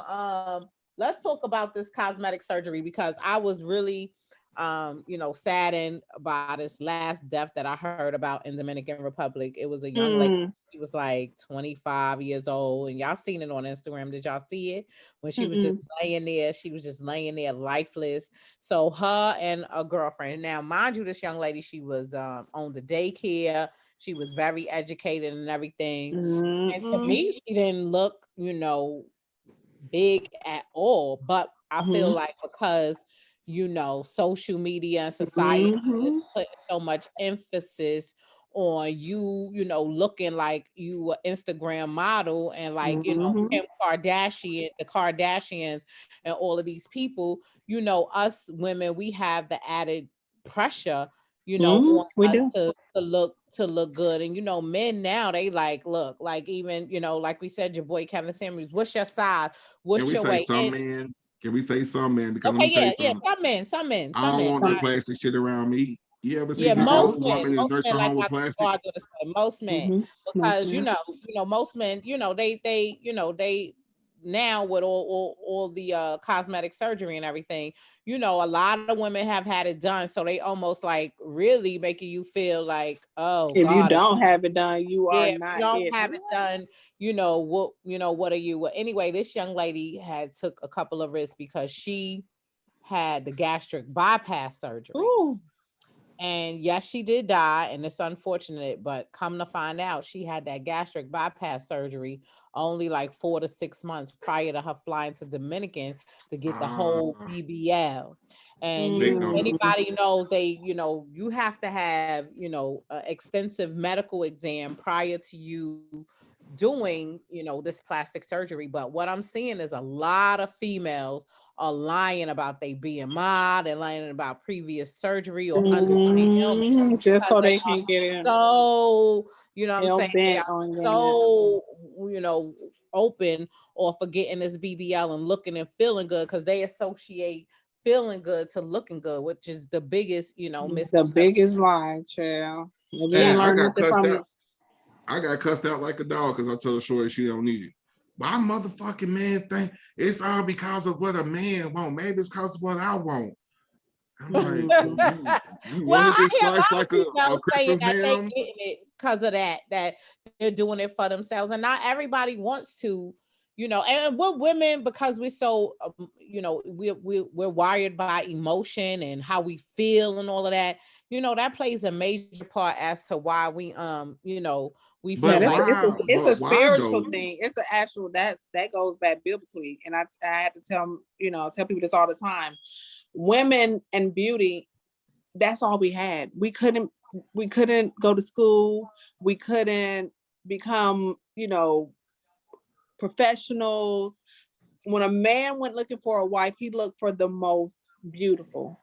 let's talk about this cosmetic surgery, because I was really saddened by this last death that I heard about in Dominican Republic. It was a young lady. She was like 25 years old, and y'all seen it on Instagram. Did y'all see it? When she was just laying there, she was just laying there lifeless. So her and a girlfriend. Now, mind you, this young lady, she was on the daycare. She was very educated and everything. And to me, she didn't look, big at all. But I feel like because social media and society is putting so much emphasis on looking like you an Instagram model, and like Kim Kardashian, the Kardashians, and all of these people, us women, we have the added pressure on us to look good. And men now, they look like, even like we said, your boy Kevin Samuels, what's your size, what's your weight? Can we say some men? Because Okay, let me tell you something. some men. I don't want that plastic shit around me. You ever see Most the woman in nursing home with plastic? Most men, because most men, they now with all the cosmetic surgery and everything, a lot of women have had it done, so they almost like really making you feel like, oh, if God, you don't have it done, you are not. If you don't have it done, what are you? Well, anyway, this young lady had took a couple of risks because she had the gastric bypass surgery. Ooh. And yes, she did die, and it's unfortunate, but come to find out, she had that gastric bypass surgery only like 4 to 6 months prior to her flying to Dominican to get the whole BBL. And anybody knows you have to have, an extensive medical exam prior to you doing, this plastic surgery. But what I'm seeing is a lot of females are lying about they BMI, they're lying about previous surgery or underlying just so they can get it. So, what I'm saying? They are so, open or forgetting this BBL and looking and feeling good, because they associate feeling good to looking good, which is the biggest, the biggest lie, child. I got cussed out like a dog because I told her shorty she don't need it. Why motherfucking man think it's all because of what a man want? Maybe it's because of what I want. I'm like, you wanted this slice like a Christmas ham? Because of that they're doing it for themselves, and not everybody wants to, and we're women, because we're so, we're wired by emotion and how we feel and all of that. That plays a major part as to why we, we feel it's a spiritual thing. It's an actual that goes back biblically, and I had to tell people this all the time. Women and beauty, that's all we had. We couldn't go to school. We couldn't become, professionals. When a man went looking for a wife, he looked for the most beautiful.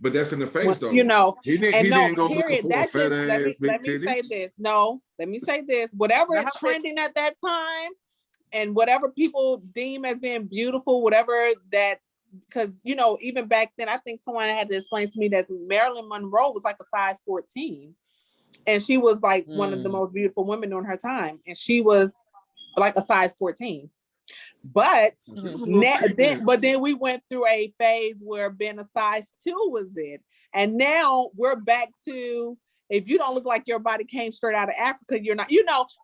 But that's in the face, though. He didn't go looking for a fat ass, big titties. Let me say this. Whatever is trending at that time, and whatever people deem as being beautiful, whatever that, because even back then, I think someone had to explain to me that Marilyn Monroe was like a size 14, and she was like one of the most beautiful women during her time, and she was like a size 14. But then we went through a phase where being a size 2 was it, and now we're back to, if you don't look like your body came straight out of Africa, you're not.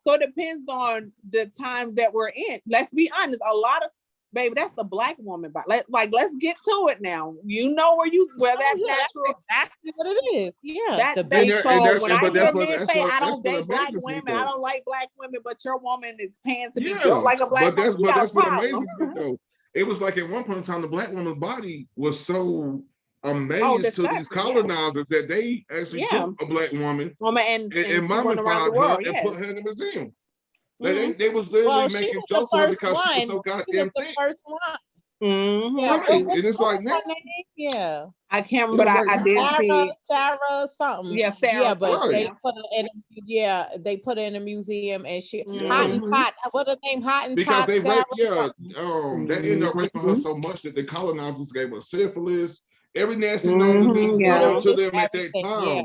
So it depends on the times that we're in. Let's be honest. A lot of, baby, that's the Black woman body. Let's get to it now. Where that's natural. That's exactly what it is. Yeah. When I hear men say, I don't date Black women, I don't like Black women, but your woman is paying to be built like a Black woman. But that's what amazes me, though. It was like at one point in time, the Black woman's body was so amazed to these colonizers that they actually took a Black woman and mummified her and put her in the museum. They was literally making jokes on her because she was so goddamn thick. First one. Right. And it's like now. Yeah. I can't remember, but I did see Sarah something. Yeah, Sarah. Yeah, but right. they put her in a museum, and she Hottentot. What her name? Hottentot. Because they they ended up raping her so much that the colonizers gave her syphilis, every nasty known disease to them at that time. Yeah.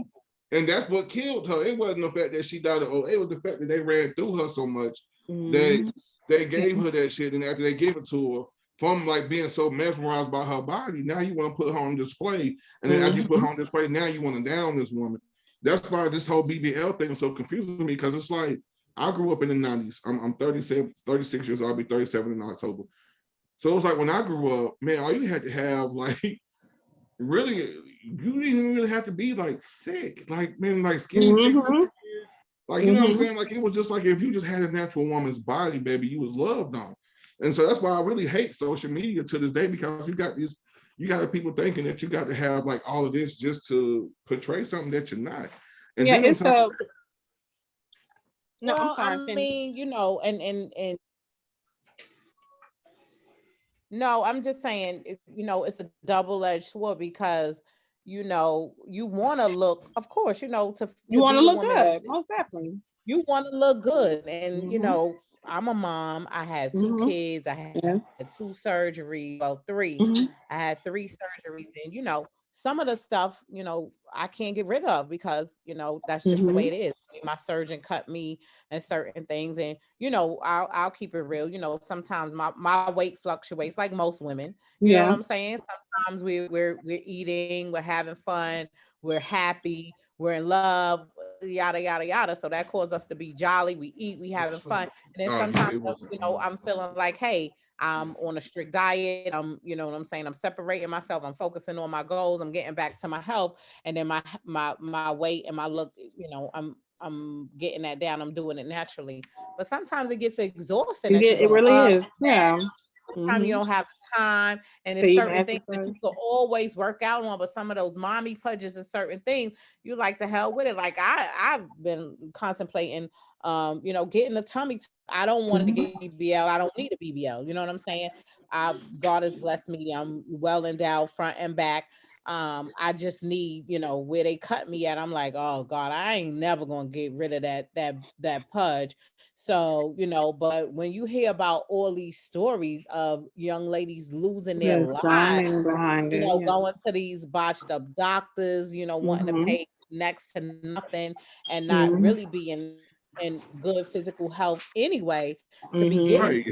And that's what killed her. It wasn't the fact that she died of old age. It was the fact that they ran through her so much that they gave her that shit. And after they gave it to her, from like being so mesmerized by her body, now you want to put her on display. And then as you put her on display, now you want to down this woman. That's why this whole BBL thing is so confusing to me, because it's like, I grew up in the 90s. I'm 36 years old. I'll be 37 in October. So it was like when I grew up, man, all you had to have, like, really, you didn't even really have to be like thick, like, man, like skinny chicks. Like, you know what I'm saying? Like, it was just like, if you just had a natural woman's body, baby, you was loved on. And so that's why I really hate social media to this day, because you got people thinking that you got to have like all of this just to portray something that you're not. And Yeah, then it's a. No, Well, I'm sorry. I mean, you know, and no, I'm just saying, you know, it's a double-edged sword, because, you know, you want to look, of course, you know, to You want be to the look woman good, most definitely. you want to look good. And, you know, I'm a mom. I had 2 kids. I had Yeah. 2 surgeries, well, 3. I had 3 surgeries. And, you know, some of the stuff, you know, I can't get rid of, because, you know, that's just the way it is. I mean, my surgeon cut me and certain things. And, you know, I'll keep it real. You know, sometimes my weight fluctuates like most women. You know what I'm saying? Sometimes we're eating, we're having fun, we're happy, we're in love, yada yada yada. So that causes us to be jolly. We eat, we having fun. And then sometimes, you know, I'm feeling like, hey, I'm on a strict diet. You know what I'm saying? I'm separating myself. I'm focusing on my goals. I'm getting back to my health. And then my weight and my look, you know, I'm getting that down. I'm doing it naturally. But sometimes it gets exhausting. It really is. Yeah. Sometimes you don't have the time, and So it's you certain things that you exercise. could always work out on, but some of those mommy pudges and certain things, you like to hell with it. Like I've been contemplating, you know, getting the tummy. I don't want to get BBL. I don't need a BBL. You know what I'm saying? God has blessed me. I'm well endowed front and back. I just need, you know, where they cut me at. I'm like, oh God, I ain't never gonna get rid of that pudge. So, you know, but when you hear about all these stories of young ladies losing their lives, behind you it. know, going to these botched up doctors, you know, wanting to pay next to nothing and not really being in good physical health anyway, to be getting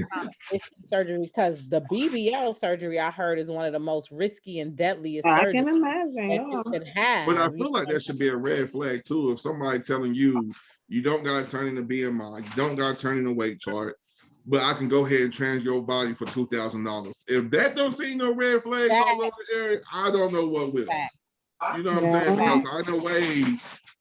risky surgeries, because the BBL surgery, I heard, is one of the most risky and deadliest I surgeries can imagine. that you Yeah. could have. But I You feel like that should be a red flag too. If somebody telling you you don't gotta turn in a BMI, you don't gotta turn in a weight chart, but I can go ahead and trans your body for $2,000. If that don't see no red flags all over the area, I don't know what will. You know what I'm saying? Because I know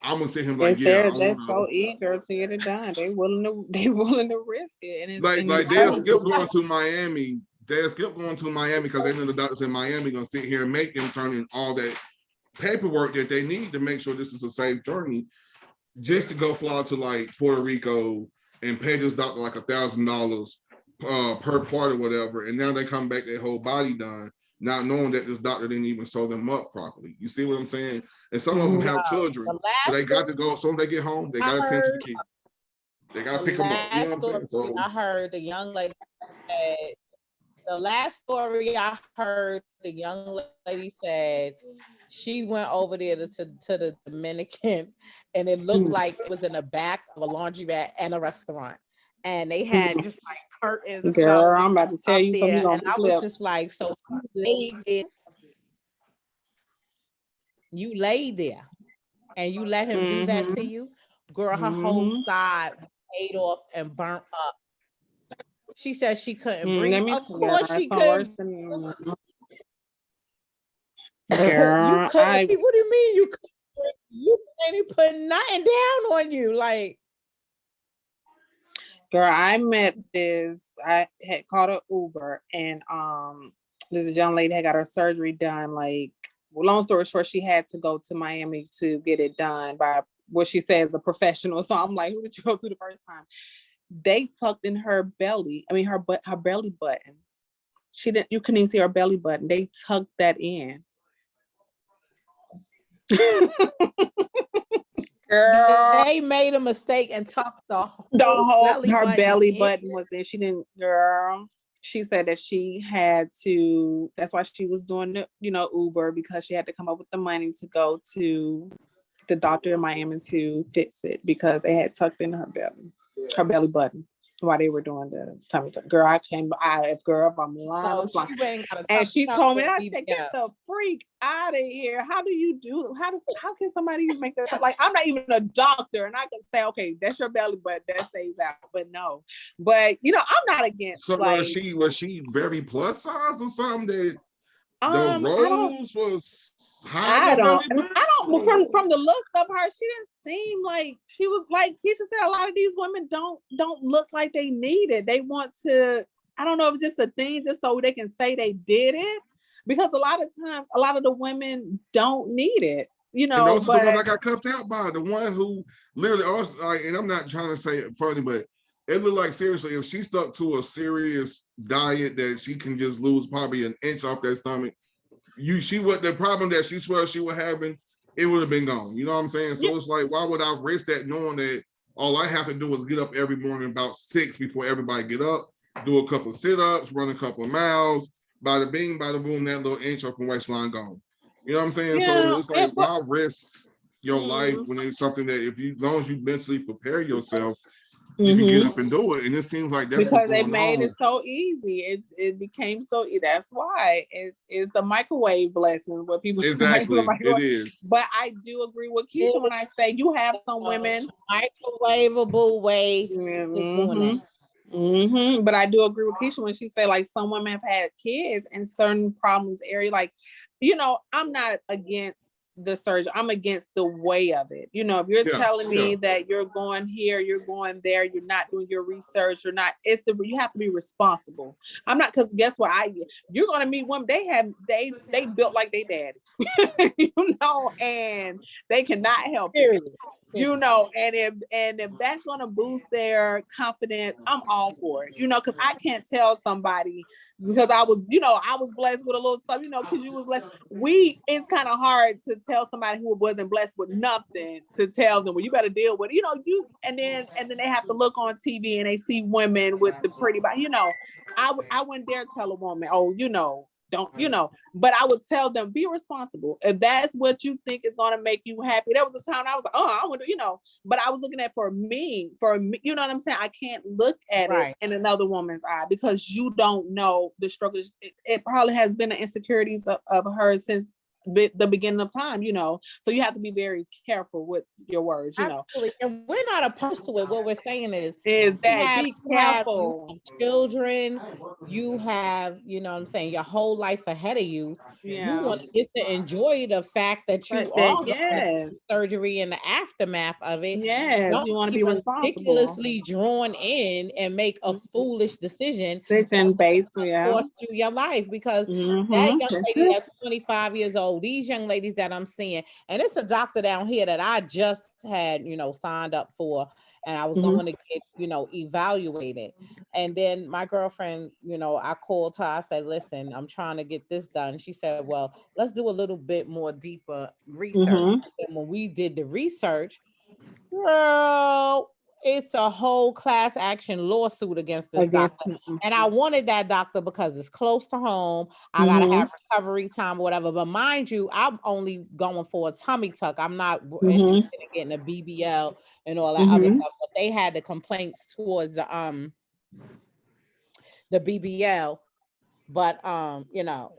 I'm gonna sit him like, If yeah, they're so eager to get it done, they willing to risk it. And it's like they'll skip going to Miami. They'll skip going to Miami because they know the doctors in Miami gonna sit here and make them turn in all that paperwork that they need to make sure this is a safe journey, just to go fly to like Puerto Rico and pay this doctor like $1,000 per part or whatever, and now they come back their whole body done, not knowing that this doctor didn't even sew them up properly. You see what I'm saying? And some of them have children, so they got to go. As soon as they get home, they got to tend to the kids. They got to pick them up. You know what I'm saying? So I heard the young lady said, the last story I heard, the young lady said she went over there to the Dominican, and it looked like it was in the back of a laundromat and a restaurant, and they had just like curtains. Girl, I'm about to tell you something. And I was just like, so you laid there and you let him do that to you, girl. Her whole side was paid off and burnt up. She said she couldn't breathe. Of course she couldn't. Girl, you couldn't. What do you mean you couldn't? You ain't put nothing down on you, like. Girl, I had called an Uber, and this young lady had got her surgery done. Like, well, long story short, she had to go to Miami to get it done by what she says a professional. So I'm like, who did you go to the first time? They tucked in her belly. I mean, her belly button. You couldn't even see her belly button. They tucked that in. Girl, they made a mistake and tucked the whole belly button was in. She didn't, girl. She said that she had to. That's why she was doing the, Uber, because she had to come up with the money to go to the doctor in Miami to fix it, because they had tucked in her belly button. while they were doing the tummy tuck. Girl, I came, girl, if I'm lying, So I'm lying. she went and got a And tummy she tuck told me, with I said, get the freak out of here. How do you do, how can somebody make that? Like, I'm not even a doctor and I can say, okay, that's your belly button, that stays out. But no, but you know, I'm not against So like, was she very plus size or something that the I don't, rose was high? from the look of her, she didn't seem like she was like Keisha said, a lot of these women don't look like they need it. They want to, I don't know if it's just a thing just so they can say they did it. Because a lot of times, a lot of the women don't need it, you And know. those are the ones I But got cussed out by. The one who literally, like, and I'm not trying to say it funny, but it looked like seriously, if she stuck to a serious diet that she can just lose probably an inch off that stomach, she would, the problem that she swore she was having, it would have been gone. You know what I'm saying? So it's like, why would I risk that knowing that all I have to do is get up every morning about 6 before everybody get up, do a couple of sit-ups, run a couple of miles, bada bing, bada boom, that little inch off from waistline gone. You know what I'm saying? So it's like, why risk your life when it's something that if you, as long as you mentally prepare yourself, you can get up and do it. And it seems like that's because what's they going made on. it so easy. It became so that's why it's the microwave blessing what people Exactly. It is. But I do agree with Keisha when I say you have some women microwavable way to doing it. But I do agree with Keisha when she say like some women have had kids and certain problems area, like, you know, I'm not against the surgery. I'm against the way of it. You know, if you're telling me that you're going here, you're going there, you're not doing your research, you're not, you have to be responsible. I'm not, because guess what? You're going to meet women, they built like they daddy, you know, and they cannot help it. You know, and if that's going to boost their confidence, I'm all for it, you know, because I can't tell somebody because I was blessed with a little stuff, you know, because you was blessed. It's kind of hard to tell somebody who wasn't blessed with nothing to tell them, well, you better deal with it, you know, and then they have to look on TV and they see women with the pretty body, you know, I wouldn't dare tell a woman, oh, you know, don't, you know, but I would tell them, be responsible. If that's what you think is going to make you happy. There was a time I was like, oh, I want to, you know, but I was looking at for me, you know what I'm saying? I can't look at it in another woman's eye because you don't know the struggles. It probably has been the insecurities of hers since the beginning of time, you know, so you have to be very careful with your words, you know. Absolutely. And we're not opposed to it. What we're saying is that be careful. You have children, you have, you know what I'm saying, your whole life ahead of you. You want to get to enjoy the fact that you are going surgery and the aftermath of it. Yes, you want to be responsible. Ridiculously drawn in and make a foolish decision based cost you your life, because that young lady that's 25 years old, these young ladies that I'm seeing, and it's a doctor down here that I just had, you know, signed up for, and I was going to get, you know, evaluated. And then my girlfriend, you know, I called her, I said, listen, I'm trying to get this done. She said, well, let's do a little bit more deeper research. And when we did the research, girl, it's a whole class action lawsuit against this doctor. And I wanted that doctor because it's close to home. I gotta have recovery time or whatever. But mind you, I'm only going for a tummy tuck. I'm not interested in getting a BBL and all that other stuff. But they had the complaints towards the BBL. But you know,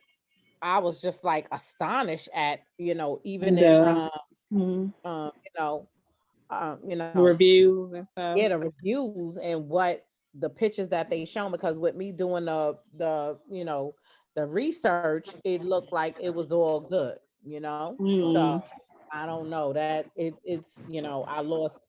I was just like astonished at, you know, even in you know, reviews and stuff. Yeah, the reviews and what the pictures that they shown, because with me doing the you know, the research, it looked like it was all good, you know. So I don't know that it's, you know, I lost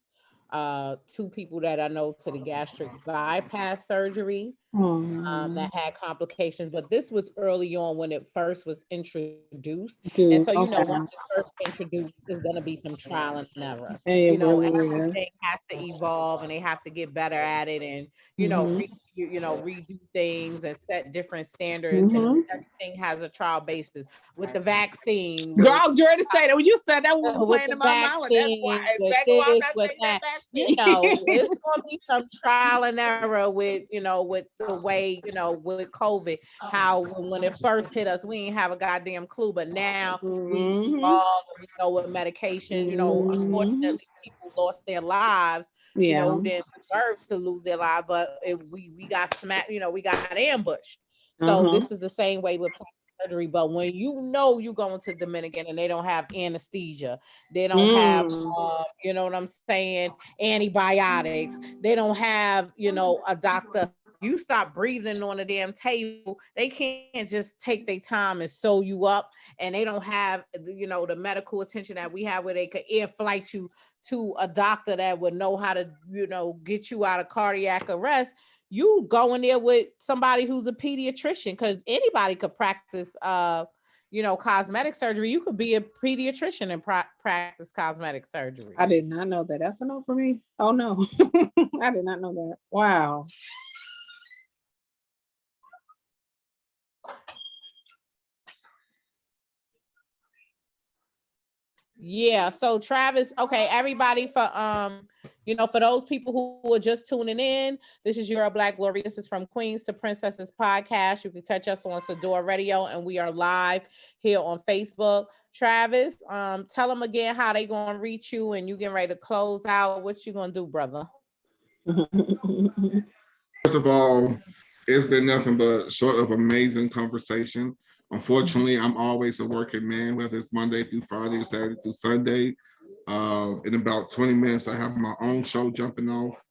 2 people that I know to the gastric bypass surgery that had complications, but this was early on when it first was introduced. And so, you know, once it's first introduced, there's going to be some trial and error. You know, everything has to evolve and they have to get better at it, and, you know, redo things and set different standards, and everything has a trial basis. With the vaccine, girl, I was ready to say that when you said that, we were playing in my mind. That's why, with that, you know, it's going to be some trial and error with, you know, with the way, with COVID, how when it first hit us, we didn't have a goddamn clue, but now we evolved, we know what medications, unfortunately people lost their lives, who didn't deserve to lose their lives, but we got smacked, we got ambushed. So this is the same way with surgery, but when you going to Dominican and they don't have anesthesia, they don't have you know what I'm saying, antibiotics, they don't have a doctor, you stop breathing on the damn table, they can't just take their time and sew you up, and they don't have the medical attention that we have where they could air flight you to a doctor that would know how to get you out of cardiac arrest. You go in there with somebody who's a pediatrician, because anybody could practice cosmetic surgery. You could be a pediatrician and practice cosmetic surgery. I did not know that. That's a no for me. Oh no. I did not know that. Wow. Yeah, so Travis, okay, everybody, for those people who are just tuning in, this is your Black Glory. This is From Queens to Princesses podcast. You can catch us on Sador Radio, and we are live here on Facebook. Travis, tell them again how they gonna reach you, and you getting ready to close out. What you gonna do, brother? First of all, it's been nothing but sort of amazing conversation. Unfortunately, I'm always a working man, whether it's Monday through Friday, Saturday through Sunday. In about 20 minutes, I have my own show jumping off.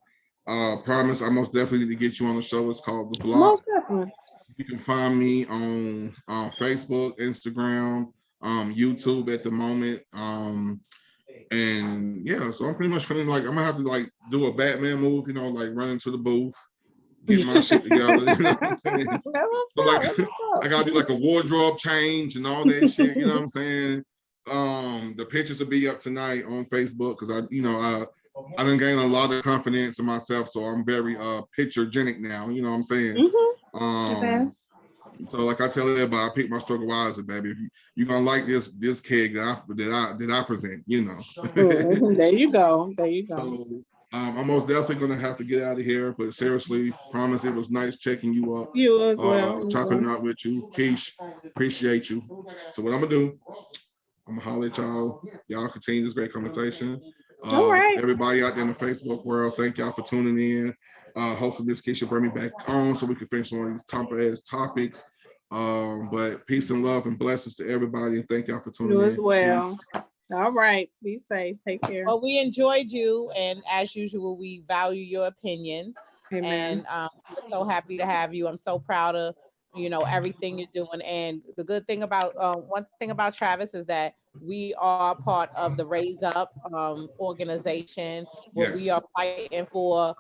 Promise, I most definitely need to get you on the show. It's called The Block. You can find me on Facebook, Instagram, YouTube at the moment. And yeah, so I'm pretty much feeling like I'm gonna have to do a Batman move, like run into the booth, get my shit together. You know what I'm saying? So I gotta do a wardrobe change and all that shit. You know what I'm saying? The pictures will be up tonight on Facebook because I done gained a lot of confidence in myself, so I'm very picture-genic now. You know what I'm saying? So like I tell everybody, I pick my struggle wisely, baby. If you gonna like this keg that I present, There you go. So I'm most definitely gonna have to get out of here. But seriously, promise it was nice checking you up. You as well. Chopping out with you. Keish, appreciate you. So what I'm gonna do, I'm gonna holler at y'all. Y'all continue this great conversation. All right. Everybody out there in the Facebook world, thank y'all for tuning in. Hopefully this case will bring me back on so we can finish on these top-ass topics. But peace and love and blessings to everybody, and thank y'all for tuning in. You as well. Peace. All right. Be safe. Take care. Well, we enjoyed you, and as usual, we value your opinion. Amen. And we're so happy to have you. I'm so proud of everything you're doing. And the good thing about one thing about Travis is that we are part of the Raise Up organization, where we are fighting for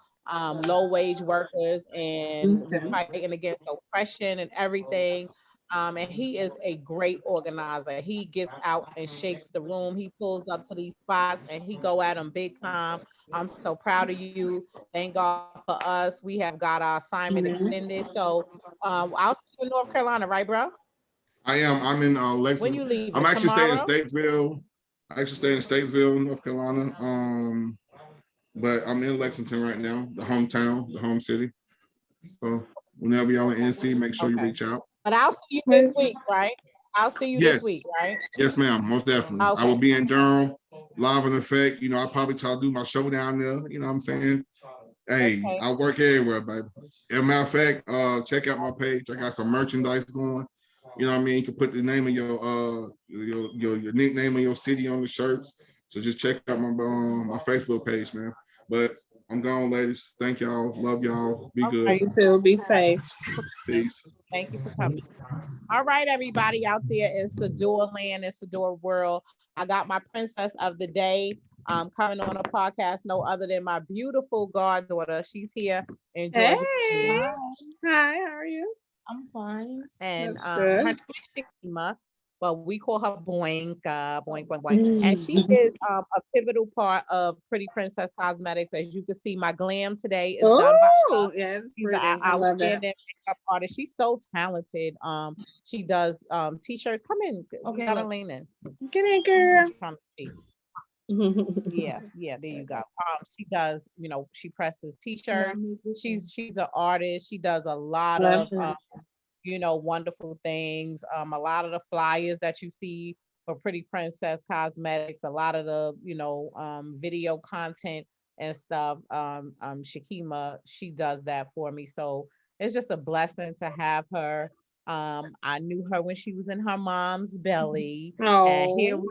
low-wage workers, and we're fighting against oppression and everything. And he is a great organizer. He gets out and shakes the room. He pulls up to these spots and he go at them big time. I'm so proud of you. Thank God for us. We have got our assignment extended. So I'll see you in North Carolina, right, bro? I am. I'm in Lexington. When you leave? I'm actually staying in Statesville. North Carolina. But I'm in Lexington right now, the hometown, the home city. So whenever y'all in NC, make sure you reach out. But I'll see you this week, right? I'll see you this week, right? Yes, ma'am. Most definitely. Okay. I will be in Durham, live in effect. I'll probably try to do my show down there. You know what I'm saying? Hey, I work everywhere, baby. As a matter of fact, check out my page. I got some merchandise going. You know what I mean? You can put the name of your nickname of your city on the shirts. So just check out my Facebook page, man. But I'm gone, ladies. Thank y'all. Love y'all. Be good. You too. Be safe. Peace. Thank you for coming. All right, everybody out there in Sador land and Sador world. I got my princess of the day coming on a podcast, no other than my beautiful goddaughter. She's here. Enjoy. Hey. Hi, how are you? I'm fine. And her name is Shakima. Well, we call her Boinka, Boink, Boink, Boink. And she is a pivotal part of Pretty Princess Cosmetics. As you can see, my glam today is done by her. Yes, she's an outstanding makeup artist. She's so talented. She does t-shirts. Come in. Okay, lean in. Get in, girl. Yeah, yeah, there you go. She does, she presses t-shirts. She's an artist. She does a lot Love of her. wonderful things. A lot of the flyers that you see for Pretty Princess Cosmetics, a lot of the, video content and stuff. Shakima, she does that for me. So it's just a blessing to have her. I knew her when she was in her mom's belly, and here Oh,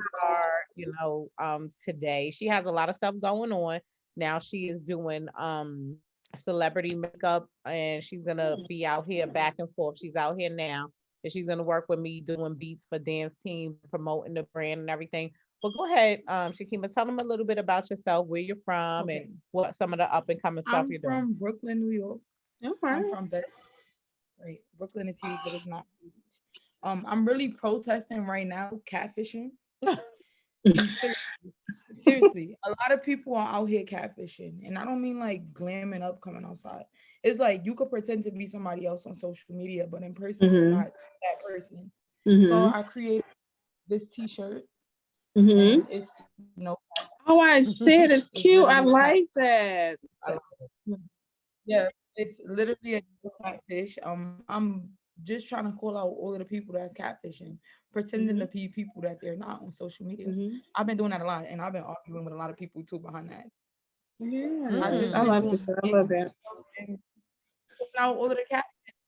we are, today. She has a lot of stuff going on. Now she is doing celebrity makeup, and she's gonna be out here back and forth. She's out here now, and she's gonna work with me doing beats for dance team, promoting the brand and everything. But go ahead, Shakima, tell them a little bit about yourself, where you're from, Okay. and what some of the up and coming stuff I'm you're doing. from Brooklyn, New York. I'm okay. from Best. Right. Brooklyn is huge, but it's not huge. I'm really protesting right now, catfishing. Seriously, a lot of people are out here catfishing, and I don't mean like glamming up coming outside. It's like you could pretend to be somebody else on social media, but in person you're not that person. So I created this T-shirt, Mm-hmm. and it's Oh, I see it. It's it's cute. I literally a cat. like that. I love it. Yeah, it's literally a catfish. I'm just trying to call out all of the people that's catfishing, pretending to be people that they're not on social media. I've been doing that a lot, and I've been arguing with a lot of people too behind that. Yeah, I just I been like doing this. I it love that. and putting out all of the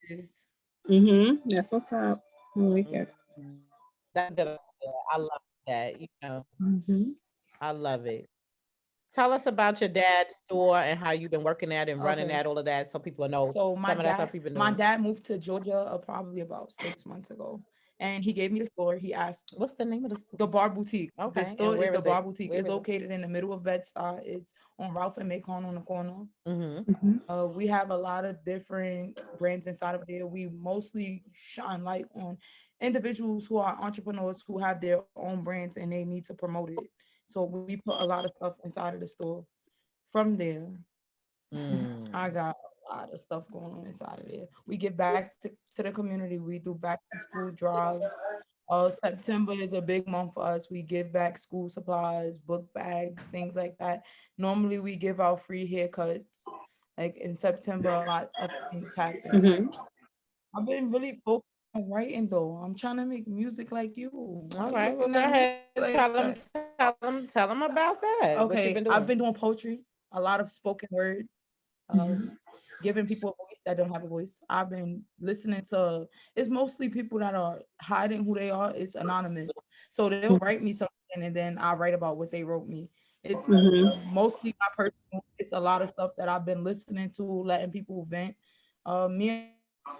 catfishes. That's what's up. I like it. That's a good idea. I love that. Mm-hmm. I love it. Tell us about your dad's store and how you've been working at and running Okay, that, all of that, so people know so some of that stuff you've been my doing. dad moved to Georgia probably about 6 months ago, and he gave me the store. He asked What's the name of the store? the Bar Boutique. The Okay, store and is where the is it? Bar Boutique. Where It's is it? located in the middle of Bed-Stuy. It's on Ralph and Macon on the corner. Mm-hmm. We have a lot of different brands inside of there. We mostly shine light on individuals who are entrepreneurs who have their own brands and they need to promote it. So we put a lot of stuff inside of the store. From there, Mm. I got a lot of stuff going on inside of there. We give back to the community. We do back to school drives. September is a big month for us. We give back school supplies, book bags, things like that. Normally, we give out free haircuts. Like in September, a lot of things happen. Mm-hmm. I've been really focused on writing though. I'm trying to make music like you. All Why you right, well, looking go at me ahead. like that? Tell them about that. What you've been Okay, I've doing. been doing poetry, a lot of spoken word, um, giving people a voice that don't have a voice. I've been listening to, it's mostly people that are hiding who they are. It's anonymous. So they'll write me something and then I write about what they wrote me. It's mostly my personal, it's a lot of stuff that I've been listening to, letting people vent. Me and my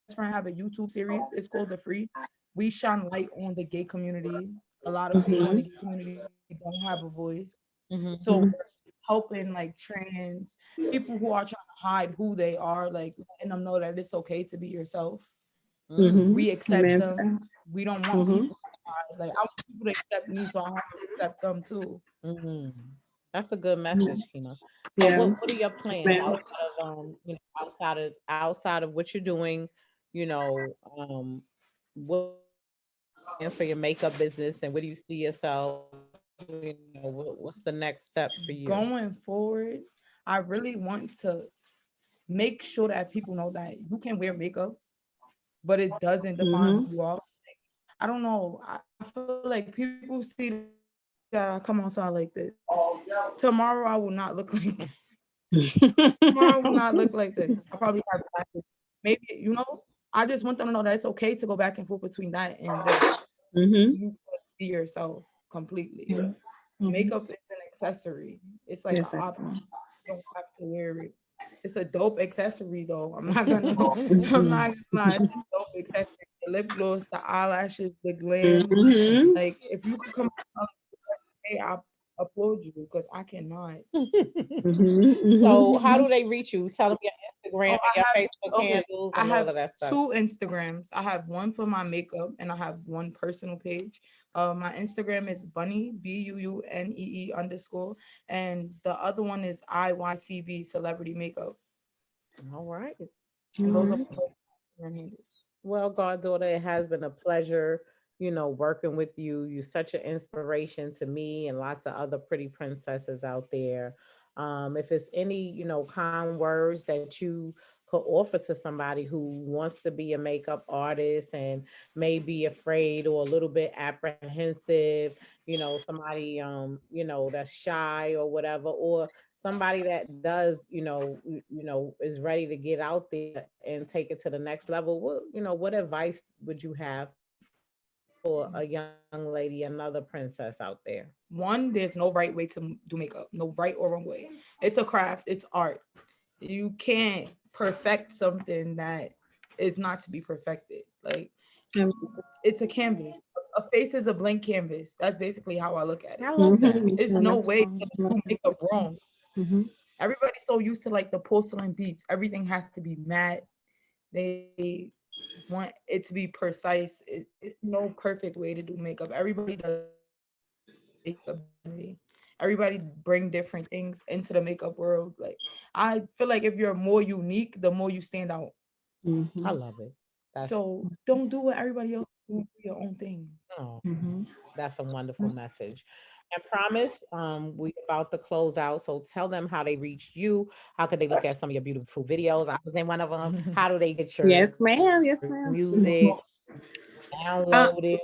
best friend have a YouTube series. It's called The Free. We shine light on the gay community. A lot of people in the gay community don't have a voice. Mm-hmm. So we're helping like trans people who are trying to hide who they are, like letting them know that it's okay to be yourself. Mm. We accept Amen to them. that. We don't want people to hide. Like I want people to accept me, so I have to accept them too. Mm. That's a good message, So Yeah. what are your plans Man. outside of outside of what you're doing, what plans for your makeup business, and where do you see yourself? What's the next step for you? Going forward, I really want to make sure that people know that you can wear makeup, but it doesn't define who you are. I don't know. I feel like people see that I come outside like this. Tomorrow I will not look like tomorrow I will not look like this. I'll probably have glasses. Maybe, I just want them to know that it's okay to go back and forth between that and this. You can be yourself completely. Makeup is an accessory. It's like an Yes, option. You don't have to wear it. It's a dope accessory though. I'm not gonna I'm not gonna lie. It's a dope accessory. The lip gloss, the eyelashes, the glam. Like if you could come up hey, I applaud you because I cannot. So how do they reach you? Tell them your Instagram Oh, and your Facebook handles I and all have of that stuff. 2 Instagrams. I have one for my makeup and I have one personal page. My Instagram is bunny BUUNEE_, and the other one is IYCB celebrity makeup. All right. And those are my Instagram handles. Well, goddaughter, it has been a pleasure working with you. You're such an inspiration to me and lots of other pretty princesses out there. If it's any, kind words that you could offer to somebody who wants to be a makeup artist and may be afraid or a little bit apprehensive, somebody that's shy or whatever, or somebody that does, is ready to get out there and take it to the next level, what advice would you have for a young lady, another princess out there? One, there's no right way to do makeup, no right or wrong way. It's a craft, it's art. You can't perfect something that is not to be perfected. Like, Mm, it's a canvas. A face is a blank canvas. That's basically how I look at I it. love that. It's no way to do makeup wrong. Mhm. Everybody's so used to like the porcelain beats. Everything has to be matte. They want it to be precise. It's no perfect way to do makeup. Everybody does makeup differently. Everybody bring different things into the makeup world. Like, I feel like if you're more unique, the more you stand out. I Mhm. love it. That's So don't do what everybody else is doing. Do your own thing. oh, Mhm. that's a wonderful message. And Promise, we about to close out. So tell them how they reached you. How could they look at some of your beautiful videos? I was in one of them. How do they get your Yes, ma'am. Yes, ma'am. music, Uh, download it?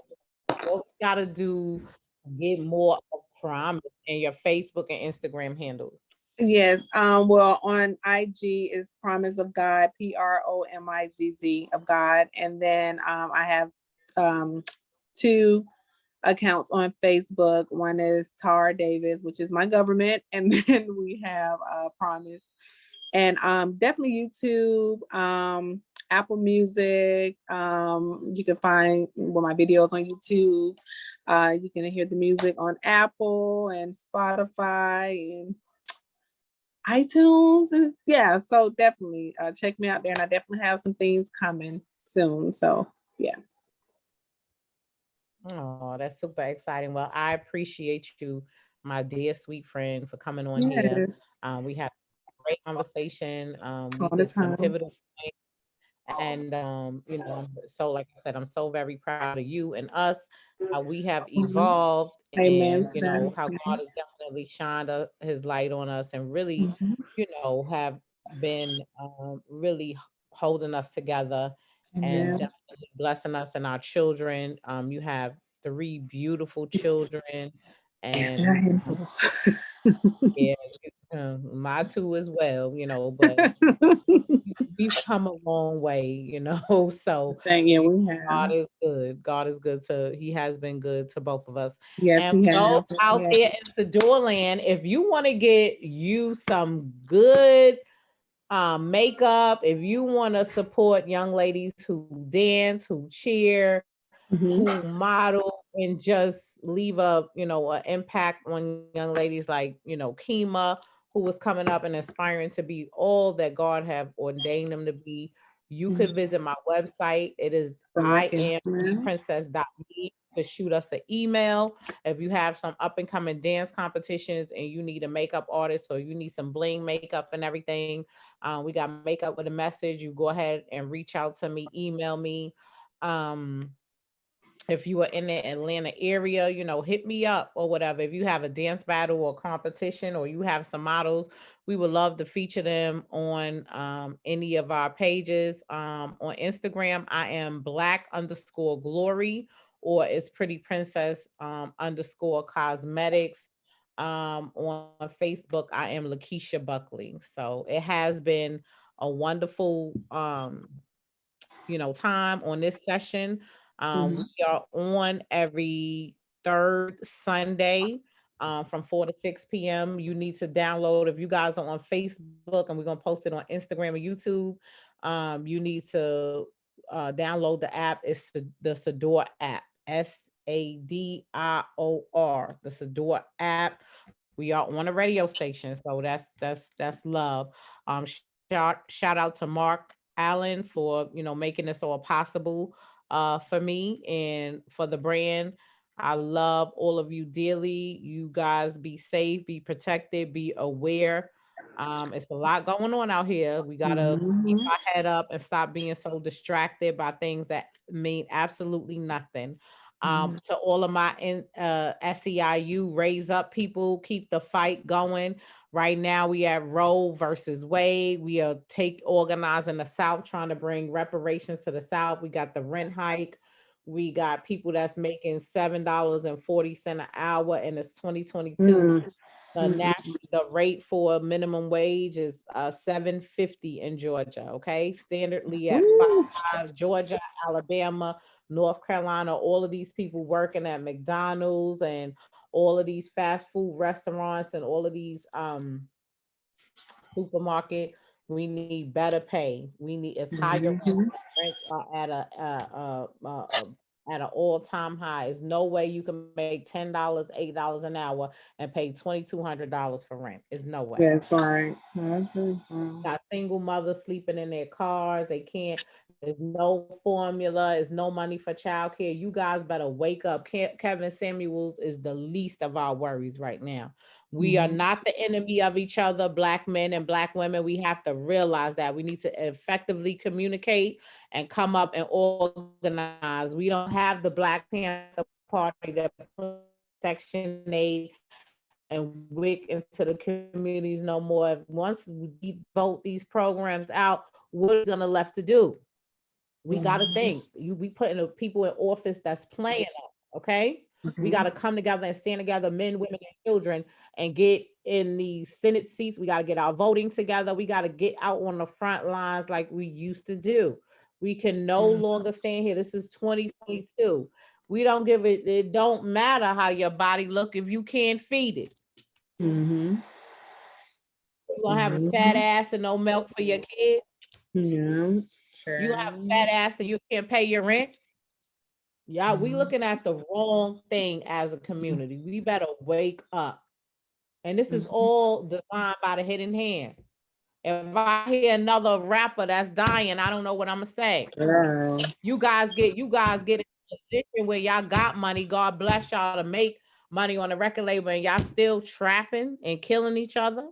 What we gotta do to get more of Promise and your Facebook and Instagram handles? yes. Well, on IG is Promise of God, PROMIZZ of God, and then I have two accounts on Facebook. One is Tara Davis, which is my government, and then we have Promise, and definitely YouTube, Apple Music. You can find my videos on YouTube. You can hear the music on Apple and Spotify and iTunes. And yeah, so definitely check me out there, and I definitely have some things coming soon. So yeah. Oh, that's super exciting. Well, I appreciate you, my dear sweet friend, for coming on here. Yes, We had a great conversation. We all the did some time. pivotal things. And so like I said, I'm so very proud of you and us, how we have Mhm. evolved, Amen. and Sir. how God has definitely shined his light on us and really, Mhm. have been really holding us together and Amen. definitely blessing us and our children. You have three beautiful children, Yes, they're a and handful. yeah, my two as well, but we've come a long way, so Thank you. you We God have. is good. God is good he has been good to both of us. Yes, And we for those have. Yes, we out have. there in Fedora land, if you want to get you some good makeup, if you want to support young ladies who dance, who cheer, Mhm. who model and just leave a an impact on young ladies like Kima, who was coming up and aspiring to be all that God have ordained them to be. You Mhm. could visit my website. It is So, I yes, am ma'am. princess.me. To shoot us an email if you have some up and coming dance competitions and you need a makeup artist or you need some bling makeup and everything. We got makeup with a message. You go ahead and reach out to me, email me. um if you are in the Atlanta area, hit me up or whatever. If you have a dance battle or competition or you have some models, we would love to feature them on any of our pages. On Instagram, I am black_glory, or it's pretty princess underscore cosmetics. On Facebook, I am Lakeisha Buckley. So it has been a wonderful time on this session. Mhm. We are on every third Sunday from 4 to 6 p.m. You need to download, if you guys are on Facebook, and we're going to post it on Instagram and YouTube. You need to download the app. It's the Sador app, SADIOR, the Sador app. We are on a radio station, so that's love. Shout out to Mark Allen for making this all possible for me and for the brand. I love all of you dearly. You guys be safe, be protected, be aware. It's a lot going on out here. We gotta keep Mhm. our head up and stop being so distracted by things that mean absolutely nothing. To all of my SEIU raise up people, keep the fight going. Right now we have Roe versus Wade. We are organizing the South, trying to bring reparations to the South. We got the rent hike. We got people that's making $7.40 an hour, and it's 2022. The rate for minimum wage is $7.50 in Georgia. Okay, standardly at $5. Georgia, Alabama, North Carolina, all of these people working at McDonald's and all of these fast food restaurants and all of these supermarket. We need better pay. We need higher rents are at an all-time high. There's no way you can make $10, $8 an hour and pay $2,200 for rent. There's no way. That's right. Got single mothers sleeping in their cars. They can't. There's no formula. There's no money for childcare. You guys better wake up. Kevin Samuels is the least of our worries right now. We are not the enemy of each other, Black men and Black women. We have to realize that we need to effectively communicate and come up and organize. We don't have the Black Panther Party that put Section 8 and WIC into the communities no more. Once we vote these programs out, what are we gonna left to do? We gotta think. We putting people in office that's playing up, okay? We got to come together and stand together, men, women, and children, and get in the Senate seats. We got to get our voting together. We got to get out on the front lines like we used to do. We can no longer stand here. This is 2022. We don't give it. It don't matter how your body look if you can't feed it. You're gonna have a fat ass and no milk for your kids. Yeah, sure. You have a fat ass and you can't pay your rent. Y'all, we looking at the wrong thing as a community. We better wake up. And this is all designed by the hidden hand. If I hear another rapper that's dying, I don't know what I'm gonna say. You guys get in a position where y'all got money. God bless y'all to make money on the record label, and y'all still trapping and killing each other.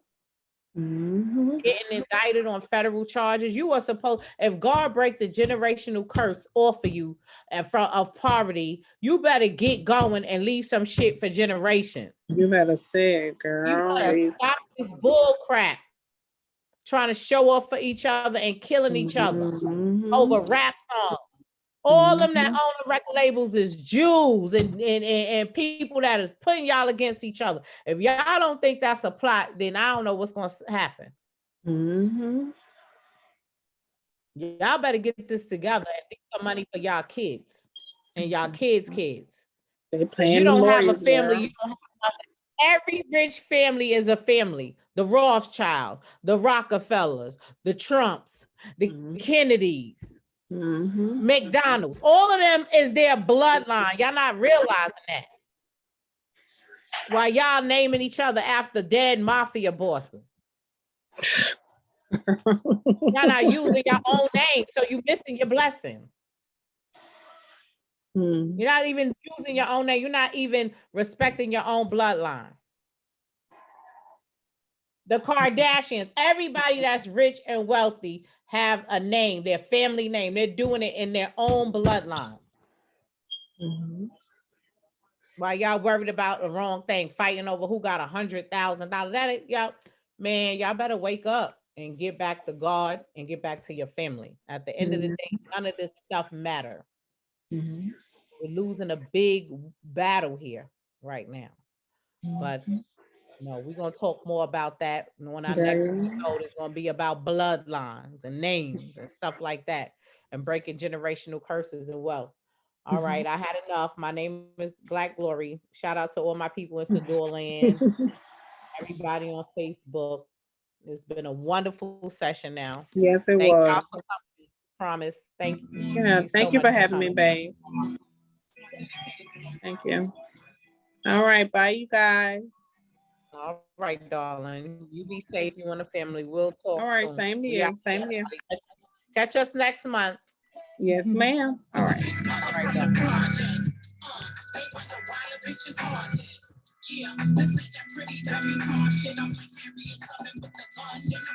Getting indicted on federal charges. You are supposed, if God break the generational curse off of you and of poverty, you better get going and leave some shit for generations. You better say it, girl. You better stop this bull crap, trying to show off for each other and killing each other over rap songs. All of them that own the record labels is Jews and people that is putting y'all against each other. If y'all don't think that's a plot, then I don't know what's going to happen. Y'all better get this together and get some money for y'all kids and y'all kids' kids. You don't have a family. You don't have every rich family is a family. The Rothschilds, the Rockefellers, the Trumps, the Kennedys. McDonald's, all of them is their bloodline. Y'all not realizing that. While y'all naming each other after dead mafia bosses. Y'all not using your own name, so you missing your blessing. You're not even using your own name. You're not even respecting your own bloodline. The Kardashians, everybody that's rich and wealthy have a name, their family name. They're doing it in their own bloodline. While y'all worried about the wrong thing, fighting over who got $100,000. That y'all, man, y'all better wake up and get back to God and get back to your family. At the end of the day, none of this stuff matter. We're losing a big battle here right now. But no, we're going to talk more about that on our next episode. It's going to be about bloodlines and names and stuff like that and breaking generational curses and wealth. All right, I had enough. My name is Black Glory. Shout out to all my people in Sador Land, everybody on Facebook. It's been a wonderful session now. Yes, it Thank was. y'all for coming. Promise. Thank you. Yeah, thank you for having me, babe. Thank you. All right, bye, you guys. All right, darling. You be safe. You and the family. We'll talk. All right, soon. same here. Same here. Catch us next month. Yes, ma'am. All right. Yeah, this ain't that pretty debutante shit. I'm like Harriet Tubman with the gun in the